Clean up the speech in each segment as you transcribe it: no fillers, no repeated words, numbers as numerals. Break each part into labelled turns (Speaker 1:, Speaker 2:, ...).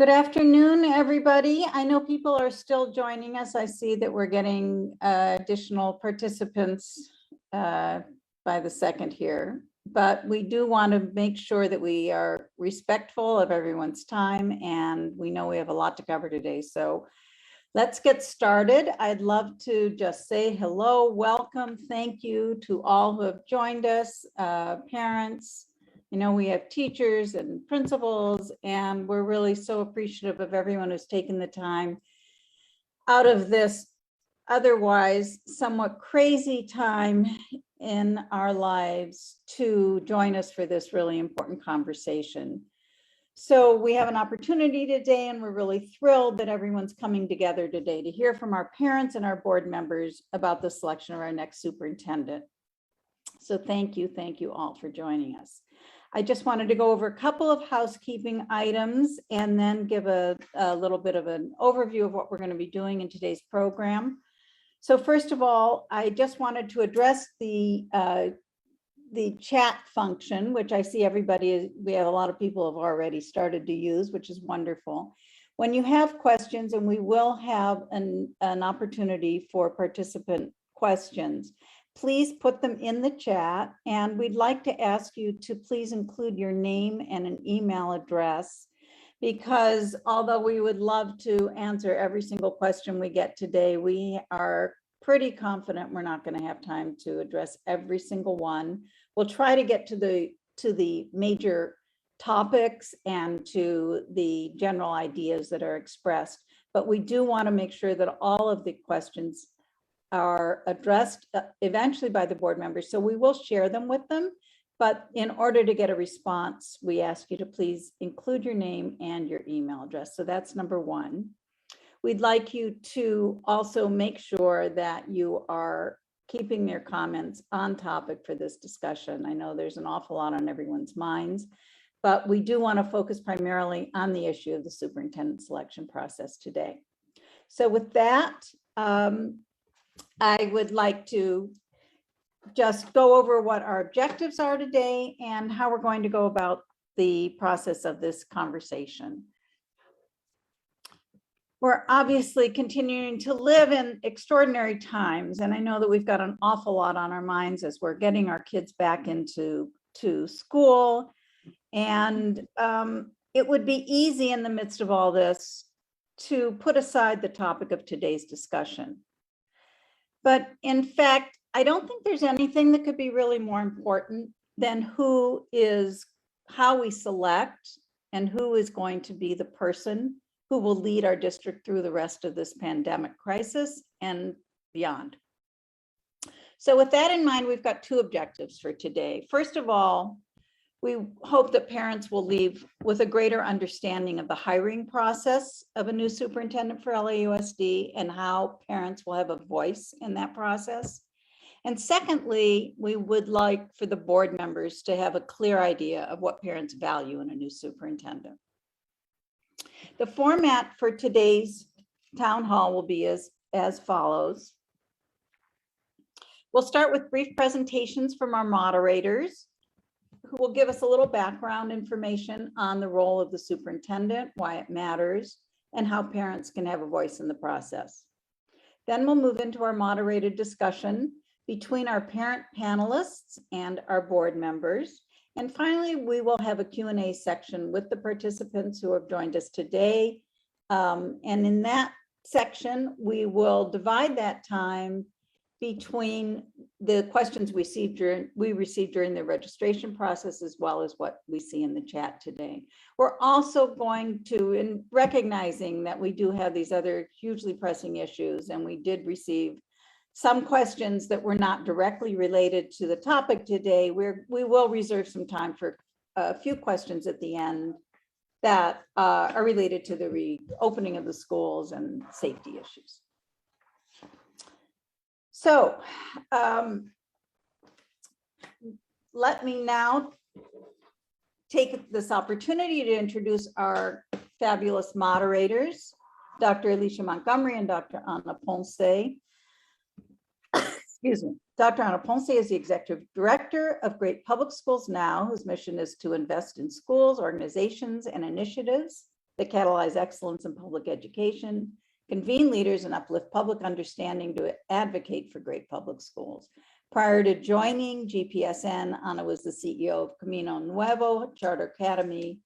Speaker 1: Good afternoon, everybody. I know people are still joining us. I see that we're getting additional participants by the second here, but we do want to make sure that we are respectful of everyone's time, and we know we have a lot to cover today. So let's get started. I'd love to just say hello, welcome, thank you to all who have joined us, parents. You know, we have teachers and principals, and we're really so appreciative of everyone who's taken the time out of this otherwise somewhat crazy time in our lives to join us for this really important conversation. So we have an opportunity today, and we're really thrilled that everyone's coming together today to hear from our parents and our board members about the selection of our next superintendent. So thank you all for joining us. I just wanted to go over a couple of housekeeping items and then give a little bit of an overview of what we're going to be doing in today's program. So first of all, I just wanted to address the chat function, which I see we have a lot of people have already started to use, which is wonderful. When you have questions, and we will have an opportunity for participant questions, please put them in the chat, and we'd like to ask you to please include your name and an email address, because although we would love to answer every single question we get today, we are pretty confident we're not going to have time to address every single one. We'll try to get to the major topics and to the general ideas that are expressed, but we do want to make sure that all of the questions are addressed eventually by the board members. So we will share them with them, but in order to get a response, we ask you to please include your name and your email address. So that's number one. We'd like you to also make sure that you are keeping your comments on topic for this discussion. I know there's an awful lot on everyone's minds, but we do want to focus primarily on the issue of the superintendent selection process today. So with that, I would like to just go over what our objectives are today and how we're going to go about the process of this conversation. We're obviously continuing to live in extraordinary times, and I know that we've got an awful lot on our minds as we're getting our kids back into school. And it would be easy in the midst of all this to put aside the topic of today's discussion. But in fact, I don't think there's anything that could be really more important than how we select and who is going to be the person who will lead our district through the rest of this pandemic crisis and beyond. So with that in mind, we've got two objectives for today. First of all, we hope that parents will leave with a greater understanding of the hiring process of a new superintendent for LAUSD and how parents will have a voice in that process. And secondly, we would like for the board members to have a clear idea of what parents value in a new superintendent. The format for today's town hall will be as follows. We'll start with brief presentations from our moderators, who will give us a little background information on the role of the superintendent, why it matters, and how parents can have a voice in the process. Then we'll move into our moderated discussion between our parent panelists and our board members. And finally, we will have a Q&A section with the participants who have joined us today. And in that section, we will divide that time between the questions we received during the registration process, as well as what we see in the chat today. We're also going to, in recognizing that we do have these other hugely pressing issues, and we did receive some questions that were not directly related to the topic today, we will reserve some time for a few questions at the end that are related to the reopening of the schools and safety issues. So let me now take this opportunity to introduce our fabulous moderators, Dr. Alicia Montgomery and Dr. Ana Ponce. Excuse me. Dr. Ana Ponce is the Executive Director of Great Public Schools Now, whose mission is to invest in schools, organizations, and initiatives that catalyze excellence in public education, convene leaders, and uplift public understanding to advocate for great public schools. Prior to joining GPSN, Ana was the CEO of Camino Nuevo Charter Academy,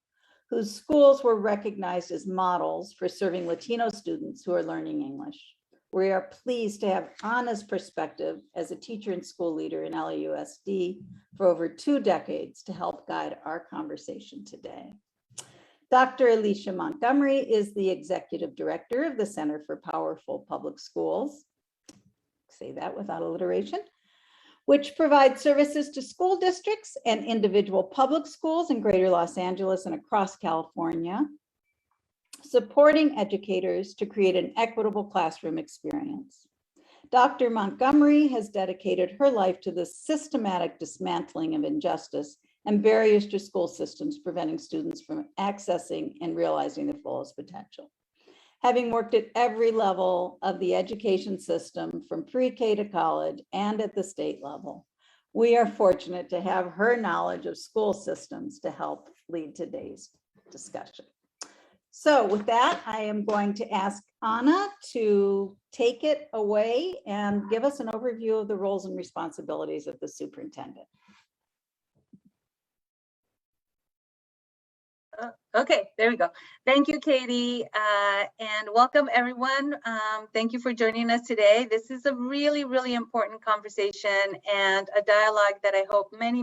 Speaker 1: whose schools were recognized as models for serving Latino students who are learning English. We are pleased to have Ana's perspective as a teacher and school leader in LAUSD for over 2 decades to help guide our conversation today. Dr. Alicia Montgomery is the Executive Director of the Center for Powerful Public Schools, say that without alliteration, which provides services to school districts and individual public schools in Greater Los Angeles and across California, supporting educators to create an equitable classroom experience. Dr. Montgomery has dedicated her life to the systematic dismantling of injustice and barriers to school systems, preventing students from accessing and realizing their fullest potential. Having worked at every level of the education system, from pre-K to college and at the state level, we are fortunate to have her knowledge of school systems to help lead today's discussion. So with that, I am going to ask Ana to take it away and give us an overview of the roles and responsibilities of the superintendent.
Speaker 2: Okay, there we go. Thank you, Katie, and welcome everyone. Thank you for joining us today. This is a really, really important conversation and a dialogue that I hope many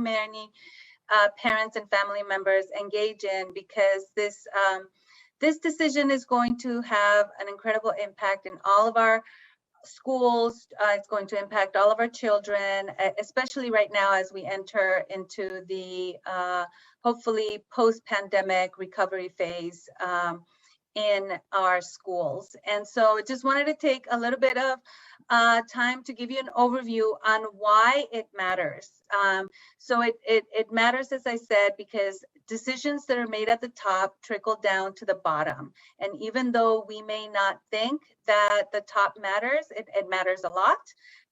Speaker 2: parents and family members engage in, because this decision is going to have an incredible impact in all of our schools. It's going to impact all of our children, especially right now as we enter into the hopefully post-pandemic recovery phase in our schools. And so I just wanted to take a little bit of time to give you an overview on why it matters. So it matters, as I said, because decisions that are made at the top trickle down to the bottom. And even though we may not think that the top matters, it matters a lot,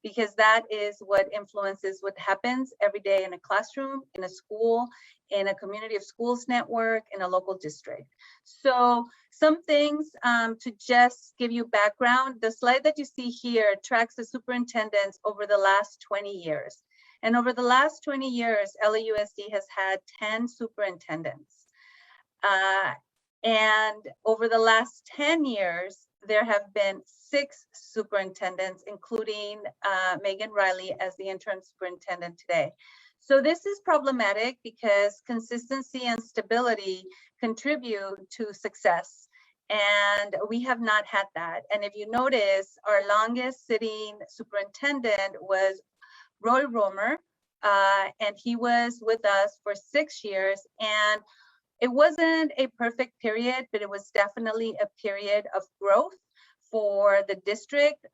Speaker 2: because that is what influences what happens every day in a classroom, in a school, in a community of schools network, in a local district. So some things to just give you background. The slide that you see here tracks the superintendents over the last 20 years. And over the last 20 years, LAUSD has had 10 superintendents. And over the last 10 years, there have been 6 superintendents, including Megan Riley as the interim superintendent today. So this is problematic because consistency and stability contribute to success. And we have not had that. And if you notice, our longest sitting superintendent was Roy Romer, and he was with us for 6 years. And it wasn't a perfect period, but it was definitely a period of growth for the district.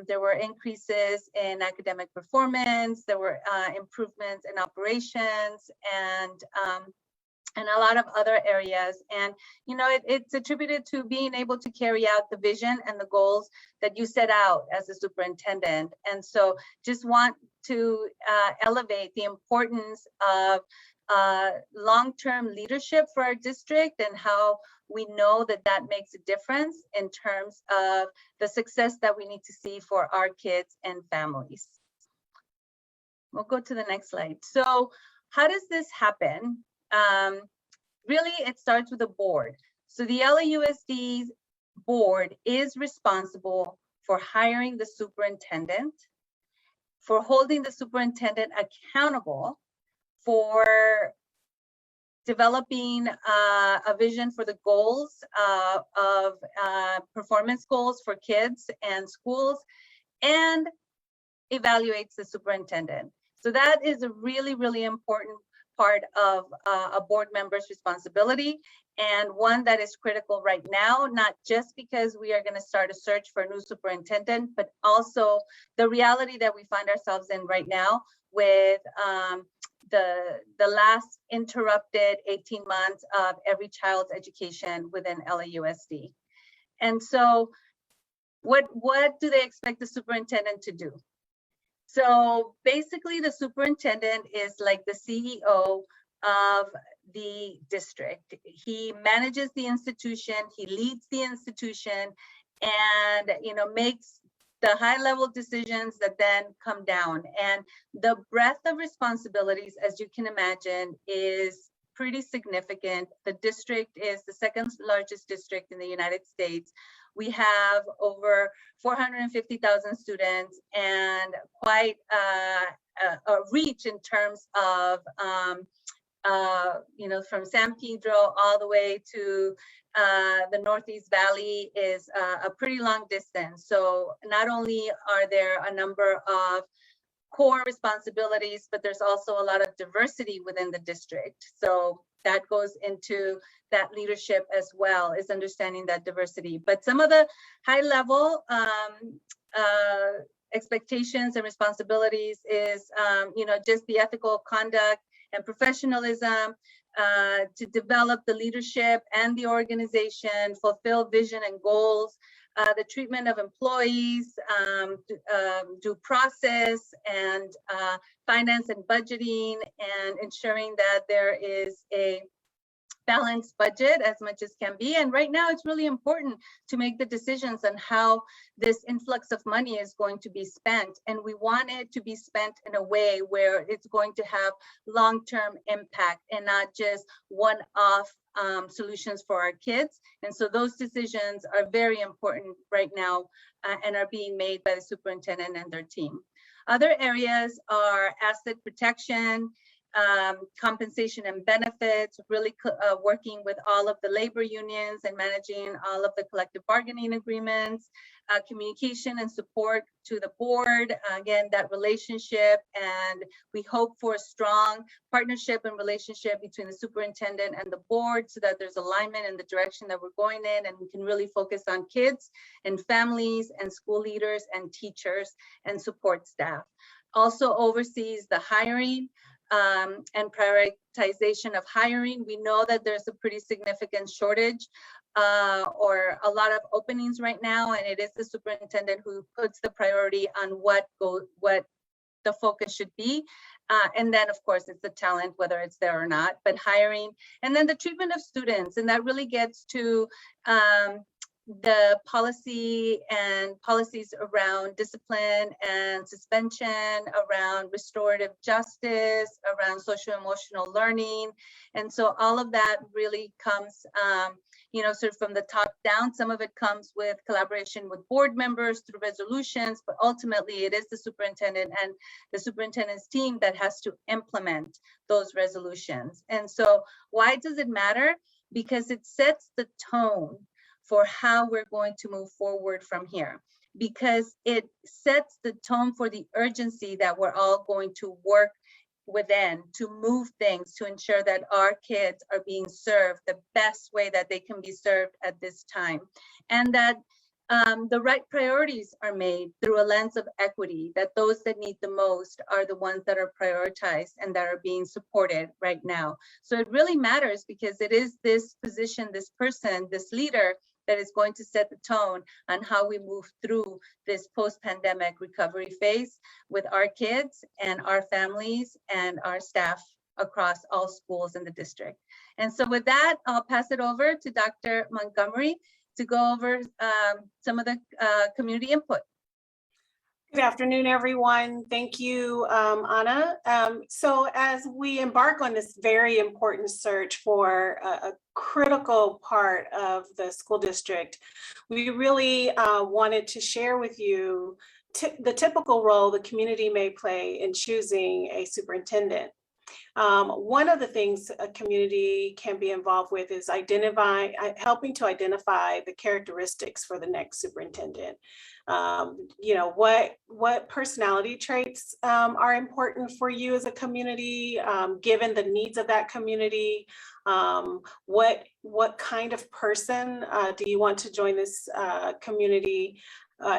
Speaker 2: There were increases in academic performance, there were improvements in operations, and a lot of other areas. And you know, it's attributed to being able to carry out the vision and the goals that you set out as a superintendent. And so just want to elevate the importance of long-term leadership for our district, and how we know that that makes a difference in terms of the success that we need to see for our kids and families. We'll go to the next slide. So how does this happen? Really, it starts with a board. So the LAUSD's board is responsible for hiring the superintendent, for holding the superintendent accountable, for developing a vision for the goals of performance goals for kids and schools, and evaluates the superintendent. So that is a really, really important part of a board member's responsibility, and one that is critical right now, not just because we are going to start a search for a new superintendent, but also the reality that we find ourselves in right now with the last interrupted 18 months of every child's education within LAUSD. And so what do they expect the superintendent to do? So basically the superintendent is like the CEO of the district. He manages the institution, he leads the institution, and makes the high level decisions that then come down. And the breadth of responsibilities, as you can imagine, is pretty significant. The district is the second largest district in the United States. We have over 450,000 students and quite a reach in terms of from San Pedro all the way to the Northeast Valley is a pretty long distance. So not only are there a number of core responsibilities, but there's also a lot of diversity within the district. So that goes into that leadership as well, is understanding that diversity. But some of the high level expectations and responsibilities is, just the ethical conduct and professionalism, to develop the leadership and the organization, fulfill vision and goals, the treatment of employees, due process, and finance and budgeting, and ensuring that there is a balanced budget as much as can be. And right now it's really important to make the decisions on how this influx of money is going to be spent. And we want it to be spent in a way where it's going to have long-term impact and not just one-off solutions for our kids. And so those decisions are very important right now and are being made by the superintendent and their team. Other areas are asset protection, compensation and benefits, really working with all of the labor unions and managing all of the collective bargaining agreements, communication and support to the board, again, that relationship, and we hope for a strong partnership and relationship between the superintendent and the board so that there's alignment in the direction that we're going in, and we can really focus on kids and families and school leaders and teachers and support staff. Also oversees the hiring, and prioritization of hiring. We know that there's a pretty significant shortage or a lot of openings right now, and it is the superintendent who puts the priority on what the focus should be. And then of course it's the talent, whether it's there or not, but hiring, and then the treatment of students. And that really gets to the policy and policies around discipline and suspension, around restorative justice, around social emotional learning. And so all of that really comes, sort of from the top down. Some of it comes with collaboration with board members through resolutions, but ultimately it is the superintendent and the superintendent's team that has to implement those resolutions. And so why does it matter? Because it sets the tone for how we're going to move forward from here, because it sets the tone for the urgency that we're all going to work within to move things, to ensure that our kids are being served the best way that they can be served at this time, and that the right priorities are made through a lens of equity, that those that need the most are the ones that are prioritized and that are being supported right now. So it really matters, because it is this position, this person, this leader that is going to set the tone on how we move through this post-pandemic recovery phase with our kids and our families and our staff across all schools in the district. And so with that, I'll pass it over to Dr. Montgomery to go over some of the community input.
Speaker 3: Good afternoon, everyone. Thank you, Anna. So as we embark on this very important search for a critical part of the school district, we really wanted to share with you the typical role the community may play in choosing a superintendent. One of the things a community can be involved with is helping to identify the characteristics for the next superintendent. What personality traits are important for you as a community, given the needs of that community. What kind of person do you want to join this community?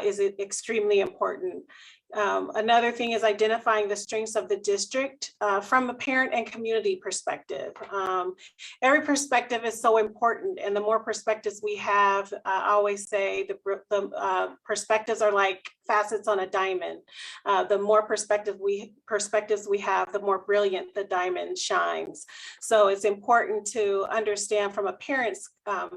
Speaker 3: Is it extremely important? Another thing is identifying the strengths of the district from a parent and community perspective. Every perspective is so important, and the more perspectives we have, I always say the perspectives are like facets on a diamond. The more perspectives we have, the more brilliant the diamond shines. So it's important to understand from a parent's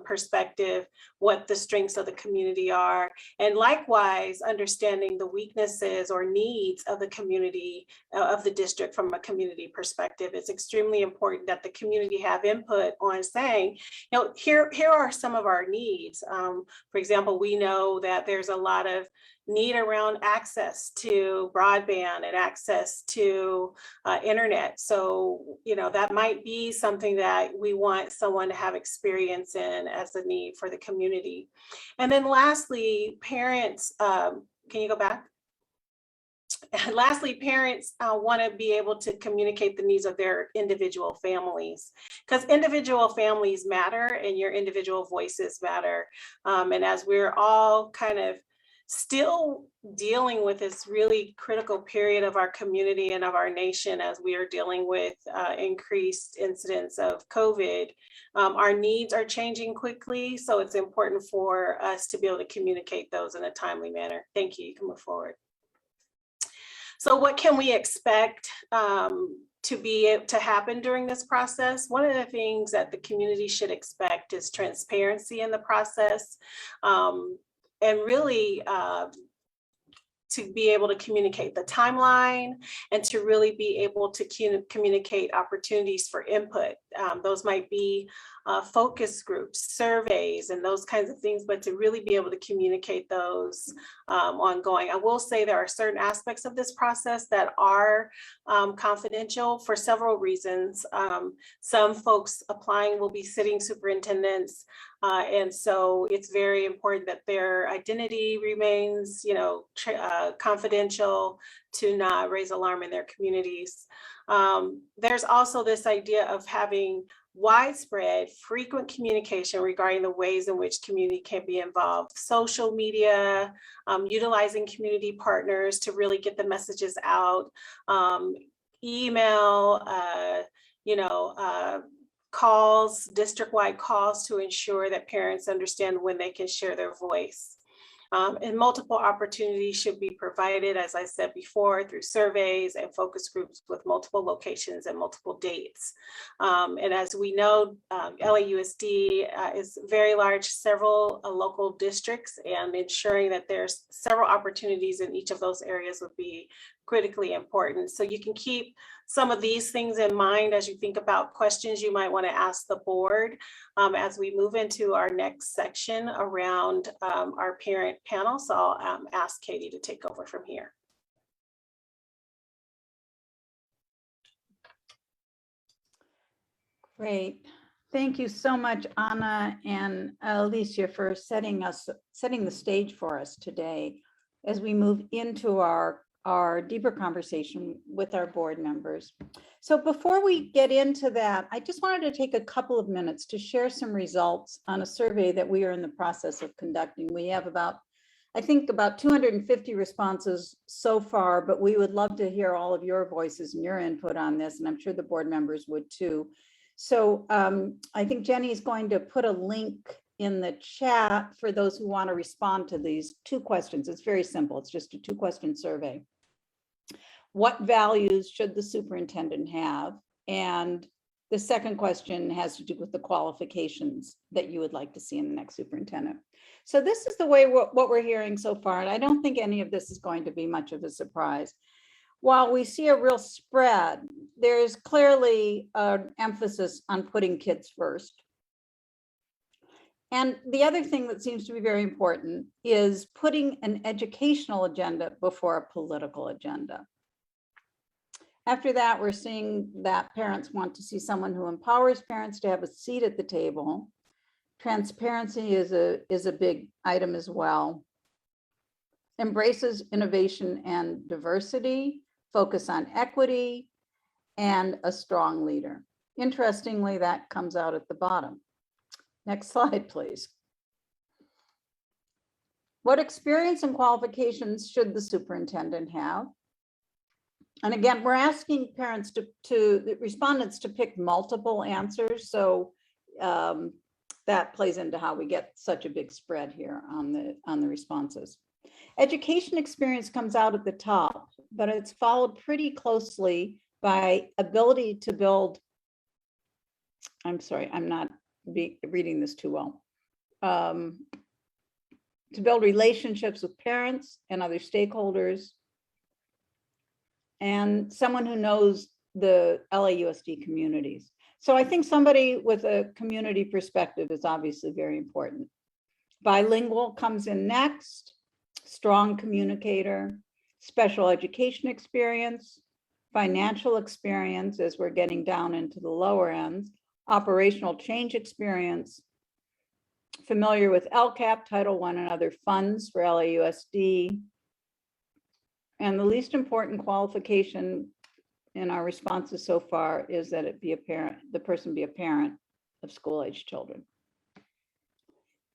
Speaker 3: perspective what the strengths of the community are, and likewise understanding the weaknesses or needs of the community, of the district from a community perspective. It's extremely important that the community have input on saying, you know, here are some of our needs. For example, we know that there's a lot of need around access to broadband and access to internet. So, you know, that might be something that we want someone to have experience in as a need for the community. And then lastly, parents, can you go back? And lastly, parents want to be able to communicate the needs of their individual families, because individual families matter and your individual voices matter. And as we're all kind of still dealing with this really critical period of our community and of our nation, as we are dealing with increased incidence of COVID, our needs are changing quickly. So it's important for us to be able to communicate those in a timely manner. Thank you. You can move forward. So what can we expect to happen during this process? One of the things that the community should expect is transparency in the process, and really to be able to communicate the timeline and to really be able to communicate opportunities for input. Those might be focus groups, surveys, and those kinds of things, but to really be able to communicate those ongoing. I will say there are certain aspects of this process that are confidential for several reasons. Some folks applying will be sitting superintendents, and so it's very important that their identity remains, you know, confidential, to not raise alarm in their communities. There's also this idea of having widespread, frequent communication regarding the ways in which community can be involved. Social media, utilizing community partners to really get the messages out, email, calls, district-wide calls to ensure that parents understand when they can share their voice. And multiple opportunities should be provided, as I said before, through surveys and focus groups with multiple locations and multiple dates. And as we know, LAUSD is very large, several local districts, and ensuring that there's several opportunities in each of those areas would be critically important. So you can keep some of these things in mind as you think about questions you might want to ask the board as we move into our next section around our parent panel. So I'll ask Katie to take over from here.
Speaker 1: Great. Thank you so much, Anna and Alicia, for setting the stage for us today as we move into our deeper conversation with our board members. So before we get into that, I just wanted to take a couple of minutes to share some results on a survey that we are in the process of conducting. We have about 250 responses so far, but we would love to hear all of your voices and your input on this, and I'm sure the board members would too. So I think Jenny is going to put a link in the chat for those who want to respond to these 2 questions. It's very simple. It's just a 2-question survey. What values should the superintendent have? And the second question has to do with the qualifications that you would like to see in the next superintendent. So this is the way what we're hearing so far, and I don't think any of this is going to be much of a surprise. While we see a real spread, there's clearly an emphasis on putting kids first. And the other thing that seems to be very important is putting an educational agenda before a political agenda. After that, we're seeing that parents want to see someone who empowers parents to have a seat at the table. Transparency is a big item as well. Embraces innovation and diversity, focus on equity, and a strong leader. Interestingly, that comes out at the bottom. Next slide, please. What experience and qualifications should the superintendent have? And again, we're asking parents the respondents to pick multiple answers. So that plays into how we get such a big spread here on the responses. Education experience comes out at the top, but it's followed pretty closely by ability to build. I'm sorry, I'm not reading this too well. To build relationships with parents and other stakeholders, and someone who knows the LAUSD communities. So I think somebody with a community perspective is obviously very important. Bilingual comes in next, strong communicator, special education experience, financial experience as we're getting down into the lower ends, operational change experience, familiar with LCAP, Title I, and other funds for LAUSD. And the least important qualification in our responses so far is that it be a parent, the person be a parent of school-age children.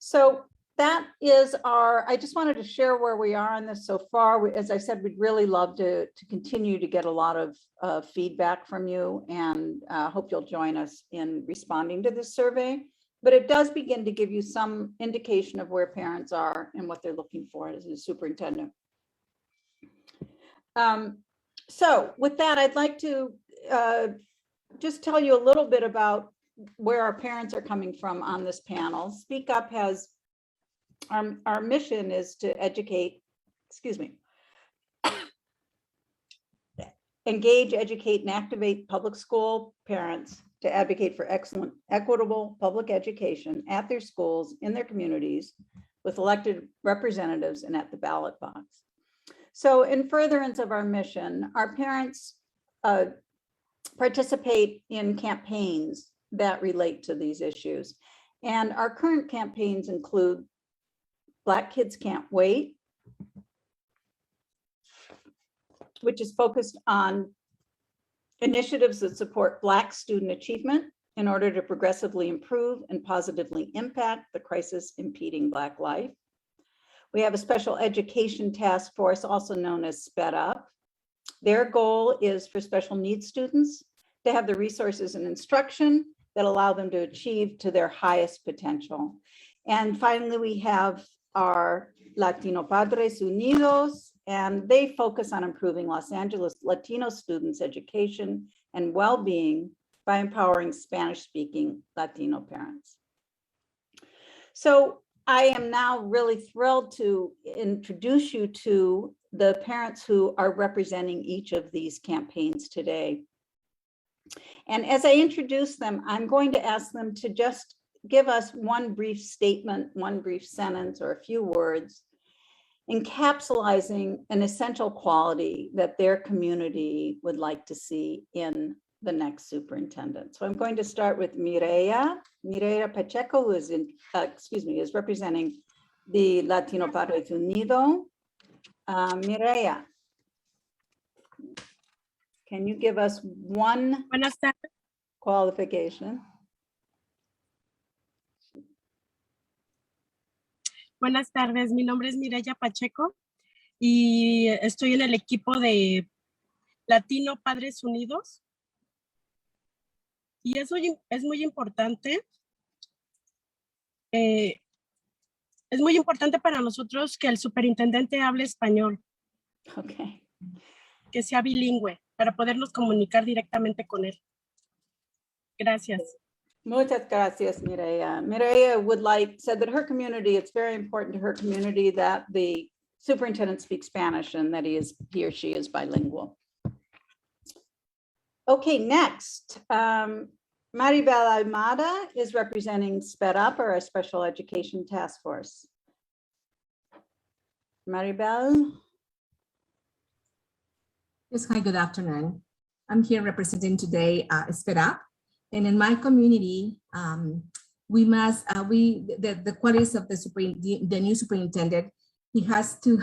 Speaker 1: So that is I just wanted to share where we are on this so far. As I said, we'd really love to continue to get a lot of feedback from you, and hope you'll join us in responding to this survey. But it does begin to give you some indication of where parents are and what they're looking for as a superintendent. So with that, I'd like to just tell you a little bit about where our parents are coming from on this panel. Speak Up has, our mission is to educate, engage, educate, and activate public school parents to advocate for excellent, equitable public education at their schools, in their communities, with elected representatives and at the ballot box. So in furtherance of our mission, our parents participate in campaigns that relate to these issues. And our current campaigns include Black Kids Can't Wait, which is focused on initiatives that support Black student achievement in order to progressively improve and positively impact the crisis impeding Black life. We have a special education task force, also known as SPED Up. Their goal is for special needs students to have the resources and instruction that allow them to achieve to their highest potential. And finally, we have our Latino Padres Unidos, and they focus on improving Los Angeles Latino students' education and well-being by empowering Spanish-speaking Latino parents. So I am now really thrilled to introduce you to the parents who are representing each of these campaigns today. And as I introduce them, I'm going to ask them to just give us one brief statement, one brief sentence, or a few words, encapsulating an essential quality that their community would like to see in the next superintendent. So I'm going to start with Mireya Pacheco, who is is representing the Latino Padres Unidos. Mireya, can you give us one qualification?
Speaker 4: Buenas tardes, mi nombre es Mireya Pacheco y estoy en el equipo de Latino Padres Unidos. Y eso es muy importante. Es muy importante para nosotros que el superintendente hable español.
Speaker 1: Okay.
Speaker 4: Que sea bilingüe para podernos comunicar directamente con él. Gracias.
Speaker 1: Muchas gracias, Mireya. Mireya said that her community, it's very important to her community that the superintendent speaks Spanish and that he or she is bilingual. Okay, next, Maribel Almada is representing SPED Up, or a special education task force. Maribel.
Speaker 5: Yes, hi, good afternoon. I'm here representing today SPED Up. And in my community, the qualities of the new superintendent, he has to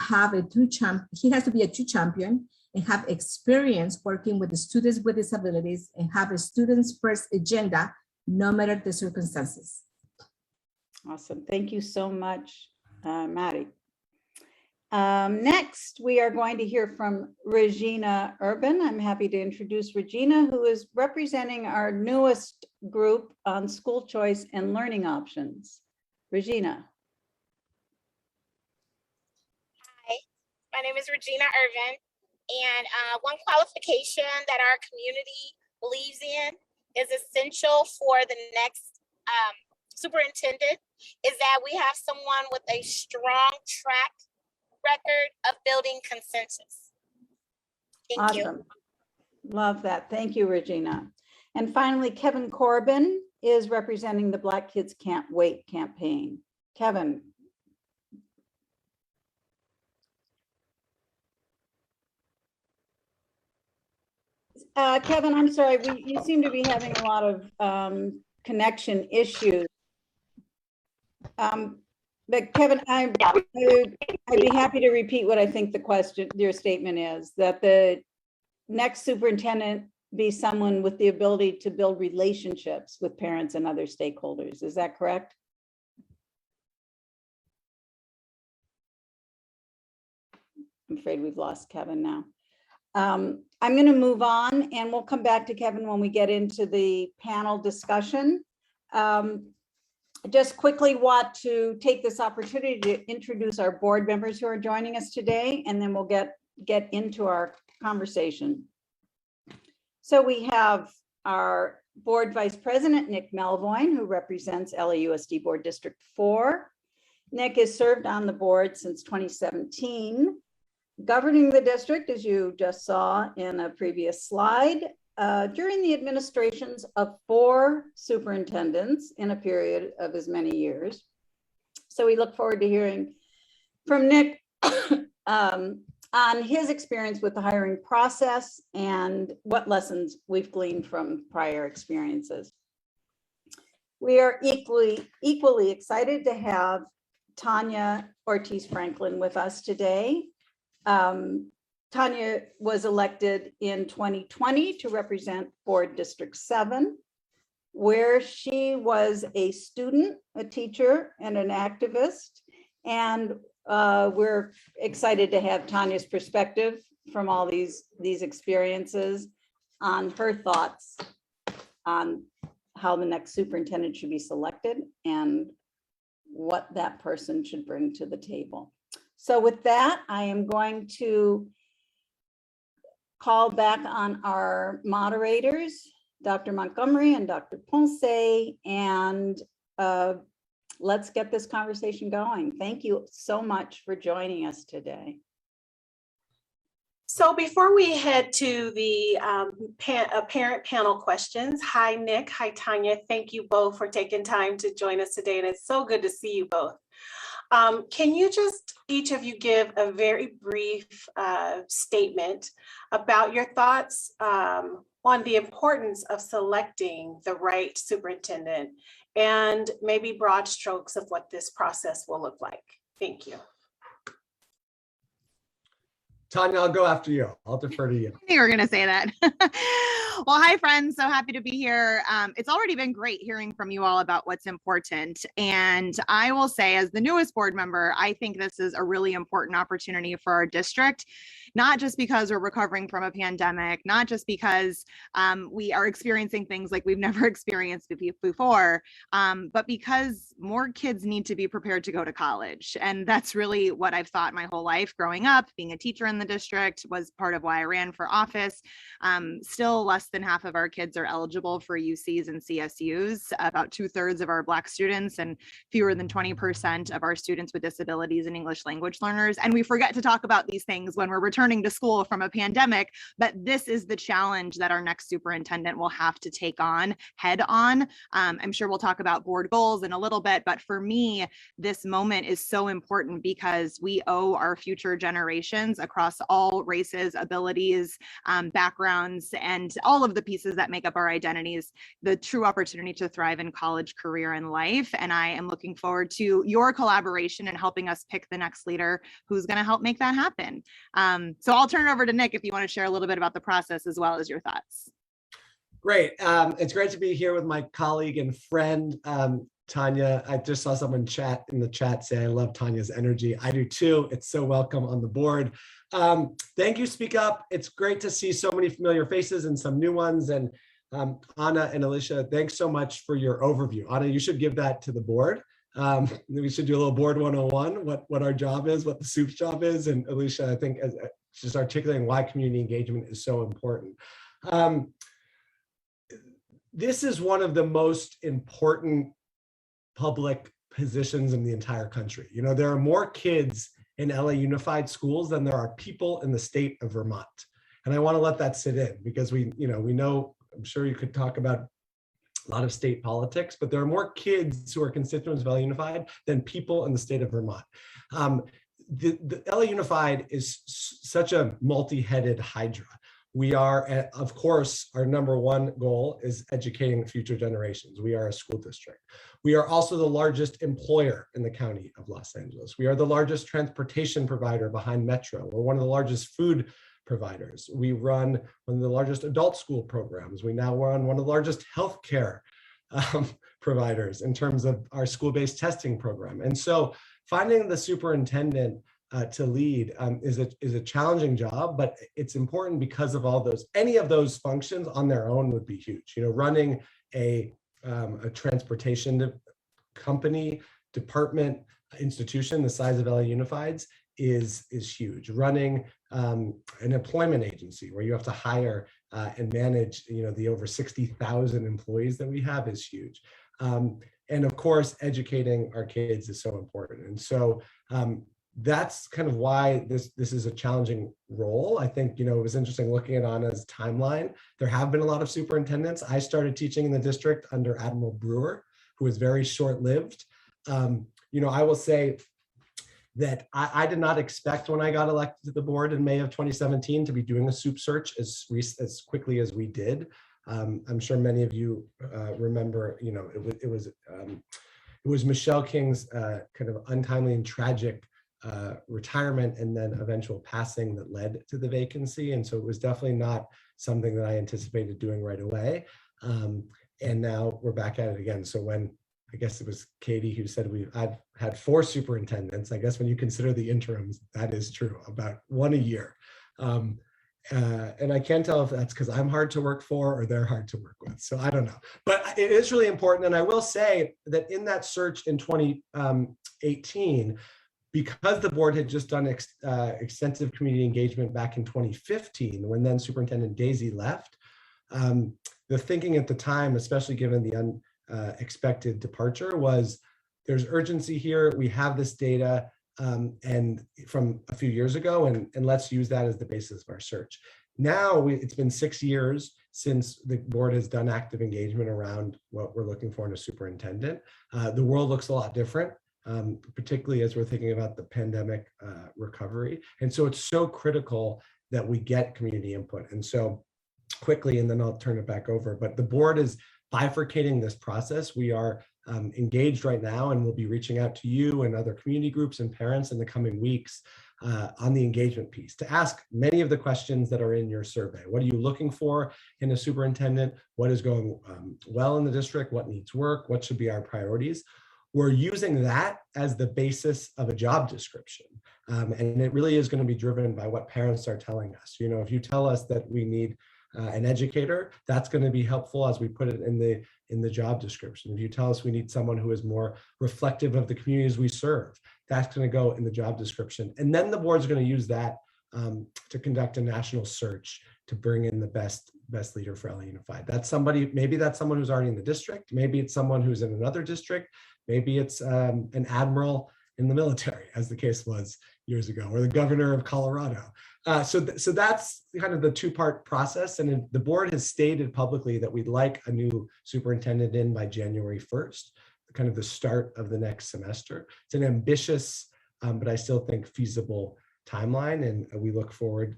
Speaker 5: be a true champion and have experience working with the students with disabilities and have a student's first agenda, no matter the circumstances.
Speaker 1: Awesome, thank you so much, Mari. Next, we are going to hear from Regina Urban. I'm happy to introduce Regina, who is representing our newest group on school choice and learning options. Regina.
Speaker 6: Hi, my name is Regina Irvin, and one qualification that our community believes in is essential for the next superintendent is that we have someone with a strong track record of building consensus. Thank you.
Speaker 1: Awesome. Love that. Thank you, Regina. And finally, Kevin Corbin is representing the Black Kids Can't Wait campaign. Kevin. Kevin, I'm sorry, you seem to be having a lot of connection issues. But Kevin, I'd be happy to repeat what I think the question, your statement is, that the next superintendent be someone with the ability to build relationships with parents and other stakeholders. Is that correct? I'm afraid we've lost Kevin now. I'm going to move on and we'll come back to Kevin when we get into the panel discussion. Just quickly want to take this opportunity to introduce our board members who are joining us today, and then we'll get into our conversation. So we have our board vice president, Nick Melvoin, who represents LAUSD Board District 4. Nick has served on the board since 2017, governing the district, as you just saw in a previous slide, during the administrations of 4 superintendents in a period of as many years. So we look forward to hearing from Nick on his experience with the hiring process and what lessons we've gleaned from prior experiences. We are equally excited to have Tanya Ortiz-Franklin with us today. Tanya was elected in 2020 to represent Board District 7, where she was a student, a teacher, and an activist. And we're excited to have Tanya's perspective from all these experiences on her thoughts on how the next superintendent should be selected and what that person should bring to the table. So with that, I am going to call back on our moderators, Dr. Montgomery and Dr. Ponce, and let's get this conversation going. Thank you so much for joining us today.
Speaker 3: So before we head to the parent panel questions, hi Nick, hi Tanya, thank you both for taking time to join us today, and it's so good to see you both. Can you just, each of you, give a very brief statement about your thoughts on the importance of selecting the right superintendent and maybe broad strokes of what this process will look like? Thank you.
Speaker 7: Tanya, I'll go after you. I'll defer to you.
Speaker 8: I knew you were going to say that. Well, hi, friends. So happy to be here. It's already been great hearing from you all about what's important. And I will say, as the newest board member, I think this is a really important opportunity for our district, not just because we're recovering from a pandemic, not just because we are experiencing things like we've never experienced before, but because more kids need to be prepared to go to college. And that's really what I've thought my whole life growing up. Being a teacher in the district was part of why I ran for office. Still less than half of our kids are eligible for UCs and CSUs, about 2/3 of our Black students and fewer than 20% of our students with disabilities and English language learners. And we forget to talk about these things when we're returning to school from a pandemic, but this is the challenge that our next superintendent will have to take on head on. I'm sure we'll talk about board goals in a little bit, but for me, this moment is so important because we owe our future generations across all races, abilities, backgrounds, and all of the pieces that make up our identities, the true opportunity to thrive in college, career, and life. And I am looking forward to your collaboration and helping us pick the next leader who's going to help make that happen. So I'll turn it over to Nick if you want to share a little bit about the process as well as your thoughts.
Speaker 7: Great. It's great to be here with my colleague and friend, Tanya. I just saw someone in the chat say, I love Tanya's energy. I do too. It's so welcome on the board. Thank you, Speak Up. It's great to see so many familiar faces and some new ones. And Anna and Alicia, thanks so much for your overview. Anna, you should give that to the board. We should do a little board 101, what our job is, what the SOUP's job is. And Alicia, I think just articulating why community engagement is so important. This is one of the most important public positions in the entire country. You know, there are more kids in LA Unified schools than there are people in the state of Vermont. And I want to let that sit in because we know, I'm sure you could talk about a lot of state politics, but there are more kids who are constituents of LA Unified than people in the state of Vermont. The LA Unified is such a multi-headed hydra. We are, of course, our number one goal is educating future generations. We are a school district. We are also the largest employer in the county of Los Angeles. We are the largest transportation provider behind Metro. We're one of the largest food providers. We run one of the largest adult school programs. We now run one of the largest healthcare providers in terms of our school-based testing program. And so finding the superintendent to lead is a challenging job, but it's important because of all those, any of those functions on their own would be huge. You know, running a transportation company, department, institution the size of LA Unified's is huge. Running an employment agency where you have to hire and manage, you know, the over 60,000 employees that we have is huge. And of course, educating our kids is so important. And so that's kind of why this is a challenging role. I think, you know, it was interesting looking at Anna's timeline. There have been a lot of superintendents. I started teaching in the district under Admiral Brewer, who was very short-lived. You know, I will say that I did not expect when I got elected to the board in May of 2017 to be doing a SOUP search as quickly as we did. I'm sure many of you remember, you know, it was Michelle King's kind of untimely and tragic retirement and then eventual passing that led to the vacancy. And so it was definitely not something that I anticipated doing right away. And now we're back at it again. So when, I guess it was Katie who said I've had 4 superintendents. I guess when you consider the interims, that is true, about 1 a year. And I can't tell if that's because I'm hard to work for or they're hard to work with. So I don't know, but it is really important. And I will say that in that search in 2018, because the board had just done extensive community engagement back in 2015, when then Superintendent Daisy left, the thinking at the time, especially given the unexpected departure, was there's urgency here. We have this data and from a few years ago, and let's use that as the basis of our search. Now it's been 6 years since the board has done active engagement around what we're looking for in a superintendent. The world looks a lot different. Particularly as we're thinking about the pandemic recovery. And so it's so critical that we get community input. And so quickly, and then I'll turn it back over, but the board is bifurcating this process. We are engaged right now, and we'll be reaching out to you and other community groups and parents in the coming weeks on the engagement piece to ask many of the questions that are in your survey. What are you looking for in a superintendent? What is going well in the district? What needs work? What should be our priorities? We're using that as the basis of a job description. And it really is going to be driven by what parents are telling us. You know, if you tell us that we need an educator, that's going to be helpful as we put it in the job description. If you tell us we need someone who is more reflective of the communities we serve, that's going to go in the job description. And then the board's going to use that to conduct a national search to bring in the best leader for LA Unified. That's somebody, maybe that's someone who's already in the district. Maybe it's someone who's in another district. Maybe it's an admiral in the military, as the case was years ago, or the governor of Colorado. So that's kind of the 2-part process. And the board has stated publicly that we'd like a new superintendent in by January 1st, kind of the start of the next semester. It's an ambitious, but I still think feasible timeline. And we look forward,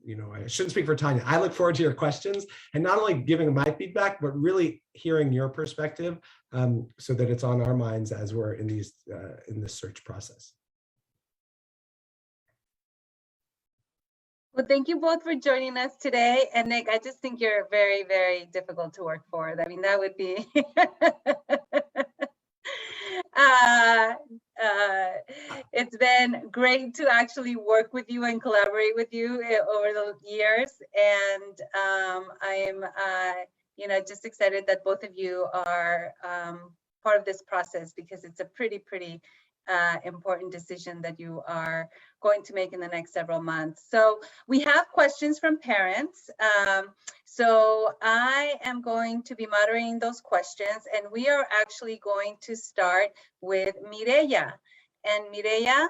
Speaker 7: you know, I shouldn't speak for Tanya. I look forward to your questions and not only giving my feedback, but really hearing your perspective so that it's on our minds as we're in this search process.
Speaker 2: Well, thank you both for joining us today. And Nick, I just think you're very, very difficult to work for. I mean, that would be, It's been great to actually work with you and collaborate with you over the years. And I am, just excited that both of you are part of this process, because it's a pretty important decision that you are going to make in the next several months. So we have questions from parents. So I am going to be moderating those questions, and we are actually going to start with Mireya. And Mireya,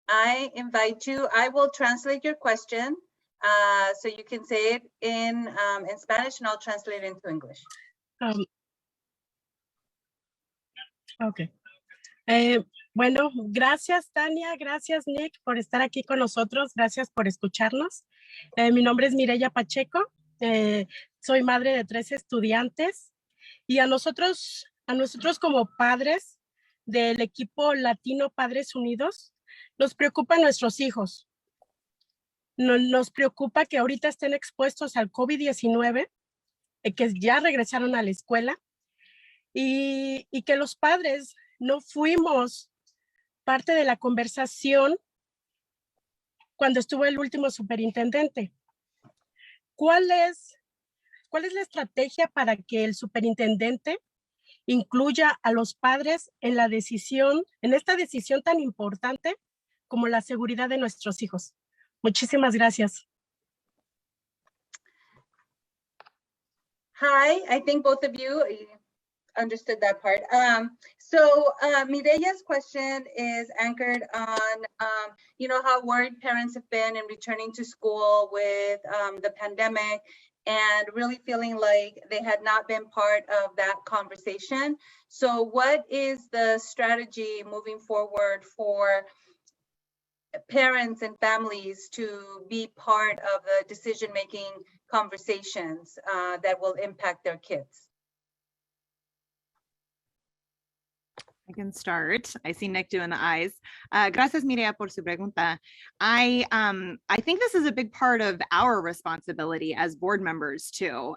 Speaker 2: I invite you, I will translate your question. So you can say it in Spanish, and I'll translate it into English.
Speaker 4: Okay. Bueno, gracias Tania, gracias Nick por estar aquí con nosotros, gracias por escucharnos. Mi nombre es Mireya Pacheco, soy madre de 3 estudiantes y a nosotros como padres del equipo Latino Padres Unidos, nos preocupan nuestros hijos. Nos preocupa que ahorita estén expuestos al COVID-19, que ya regresaron a la escuela y que los padres no fuimos parte de la conversación cuando estuvo el último superintendente. ¿Cuál es la estrategia para que el superintendente incluya a los padres en la decisión, en esta decisión tan importante como la seguridad de nuestros hijos? Muchísimas gracias.
Speaker 2: Hi, I think both of you understood that part. So Mireya's question is anchored on, how worried parents have been in returning to school with the pandemic, and really feeling like they had not been part of that conversation. So what is the strategy moving forward for parents and families to be part of the decision-making conversations that will impact their kids?
Speaker 8: I can start. I see Nick doing the eyes. Gracias, Mireya, por su pregunta. I think this is a big part of our responsibility as board members too.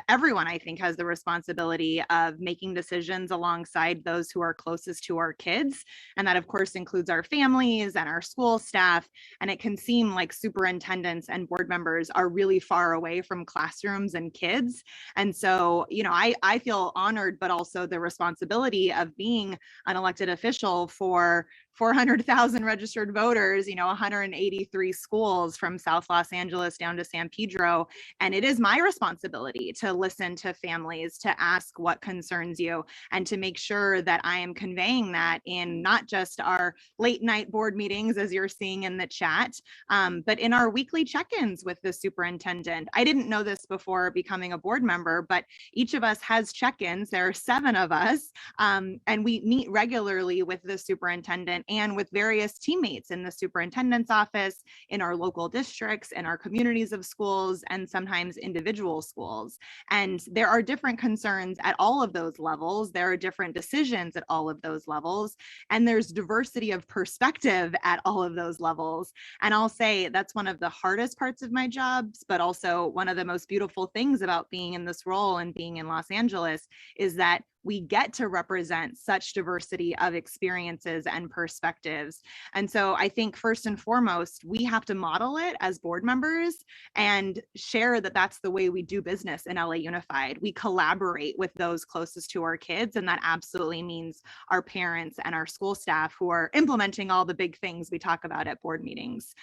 Speaker 8: Everyone, I think, has the responsibility of making decisions alongside those who are closest to our kids. And that, of course, includes our families and our school staff. And it can seem like superintendents and board members are really far away from classrooms and kids. And so, I feel honored, but also the responsibility of being an elected official for 400,000 registered voters, 183 schools from South Los Angeles down to San Pedro. And it is my responsibility to listen to families, to ask what concerns you, and to make sure that I am conveying that in not just our late night board meetings, as you're seeing in the chat, but in our weekly check-ins with the superintendent. I didn't know this before becoming a board member, but each of us has check-ins. There are 7 of us, and we meet regularly with the superintendent and with various teammates in the superintendent's office, in our local districts, in our communities of schools, and sometimes individual schools. And there are different concerns at all of those levels. There are different decisions at all of those levels. And there's diversity of perspective at all of those levels. And I'll say that's one of the hardest parts of my jobs, but also one of the most beautiful things about being in this role and being in Los Angeles is that we get to represent such diversity of experiences and perspectives. And so I think first and foremost, we have to model it as board members and share that that's the way we do business in LA Unified. We collaborate with those closest to our kids, and that absolutely means our parents and our school staff who are implementing all the big things we talk about at board meetings.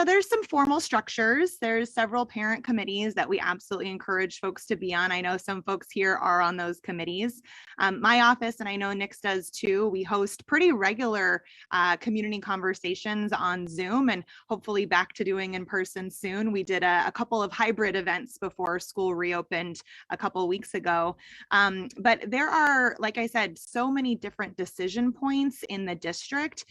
Speaker 8: There's some formal structures. There's several parent committees that we absolutely encourage folks to be on. I know some folks here are on those committees. My office, and I know Nick's does too, we host pretty regular community conversations on Zoom, and hopefully back to doing in person soon. We did a couple of hybrid events before school reopened a couple of weeks ago. But there are, like I said, so many different decision points in the district.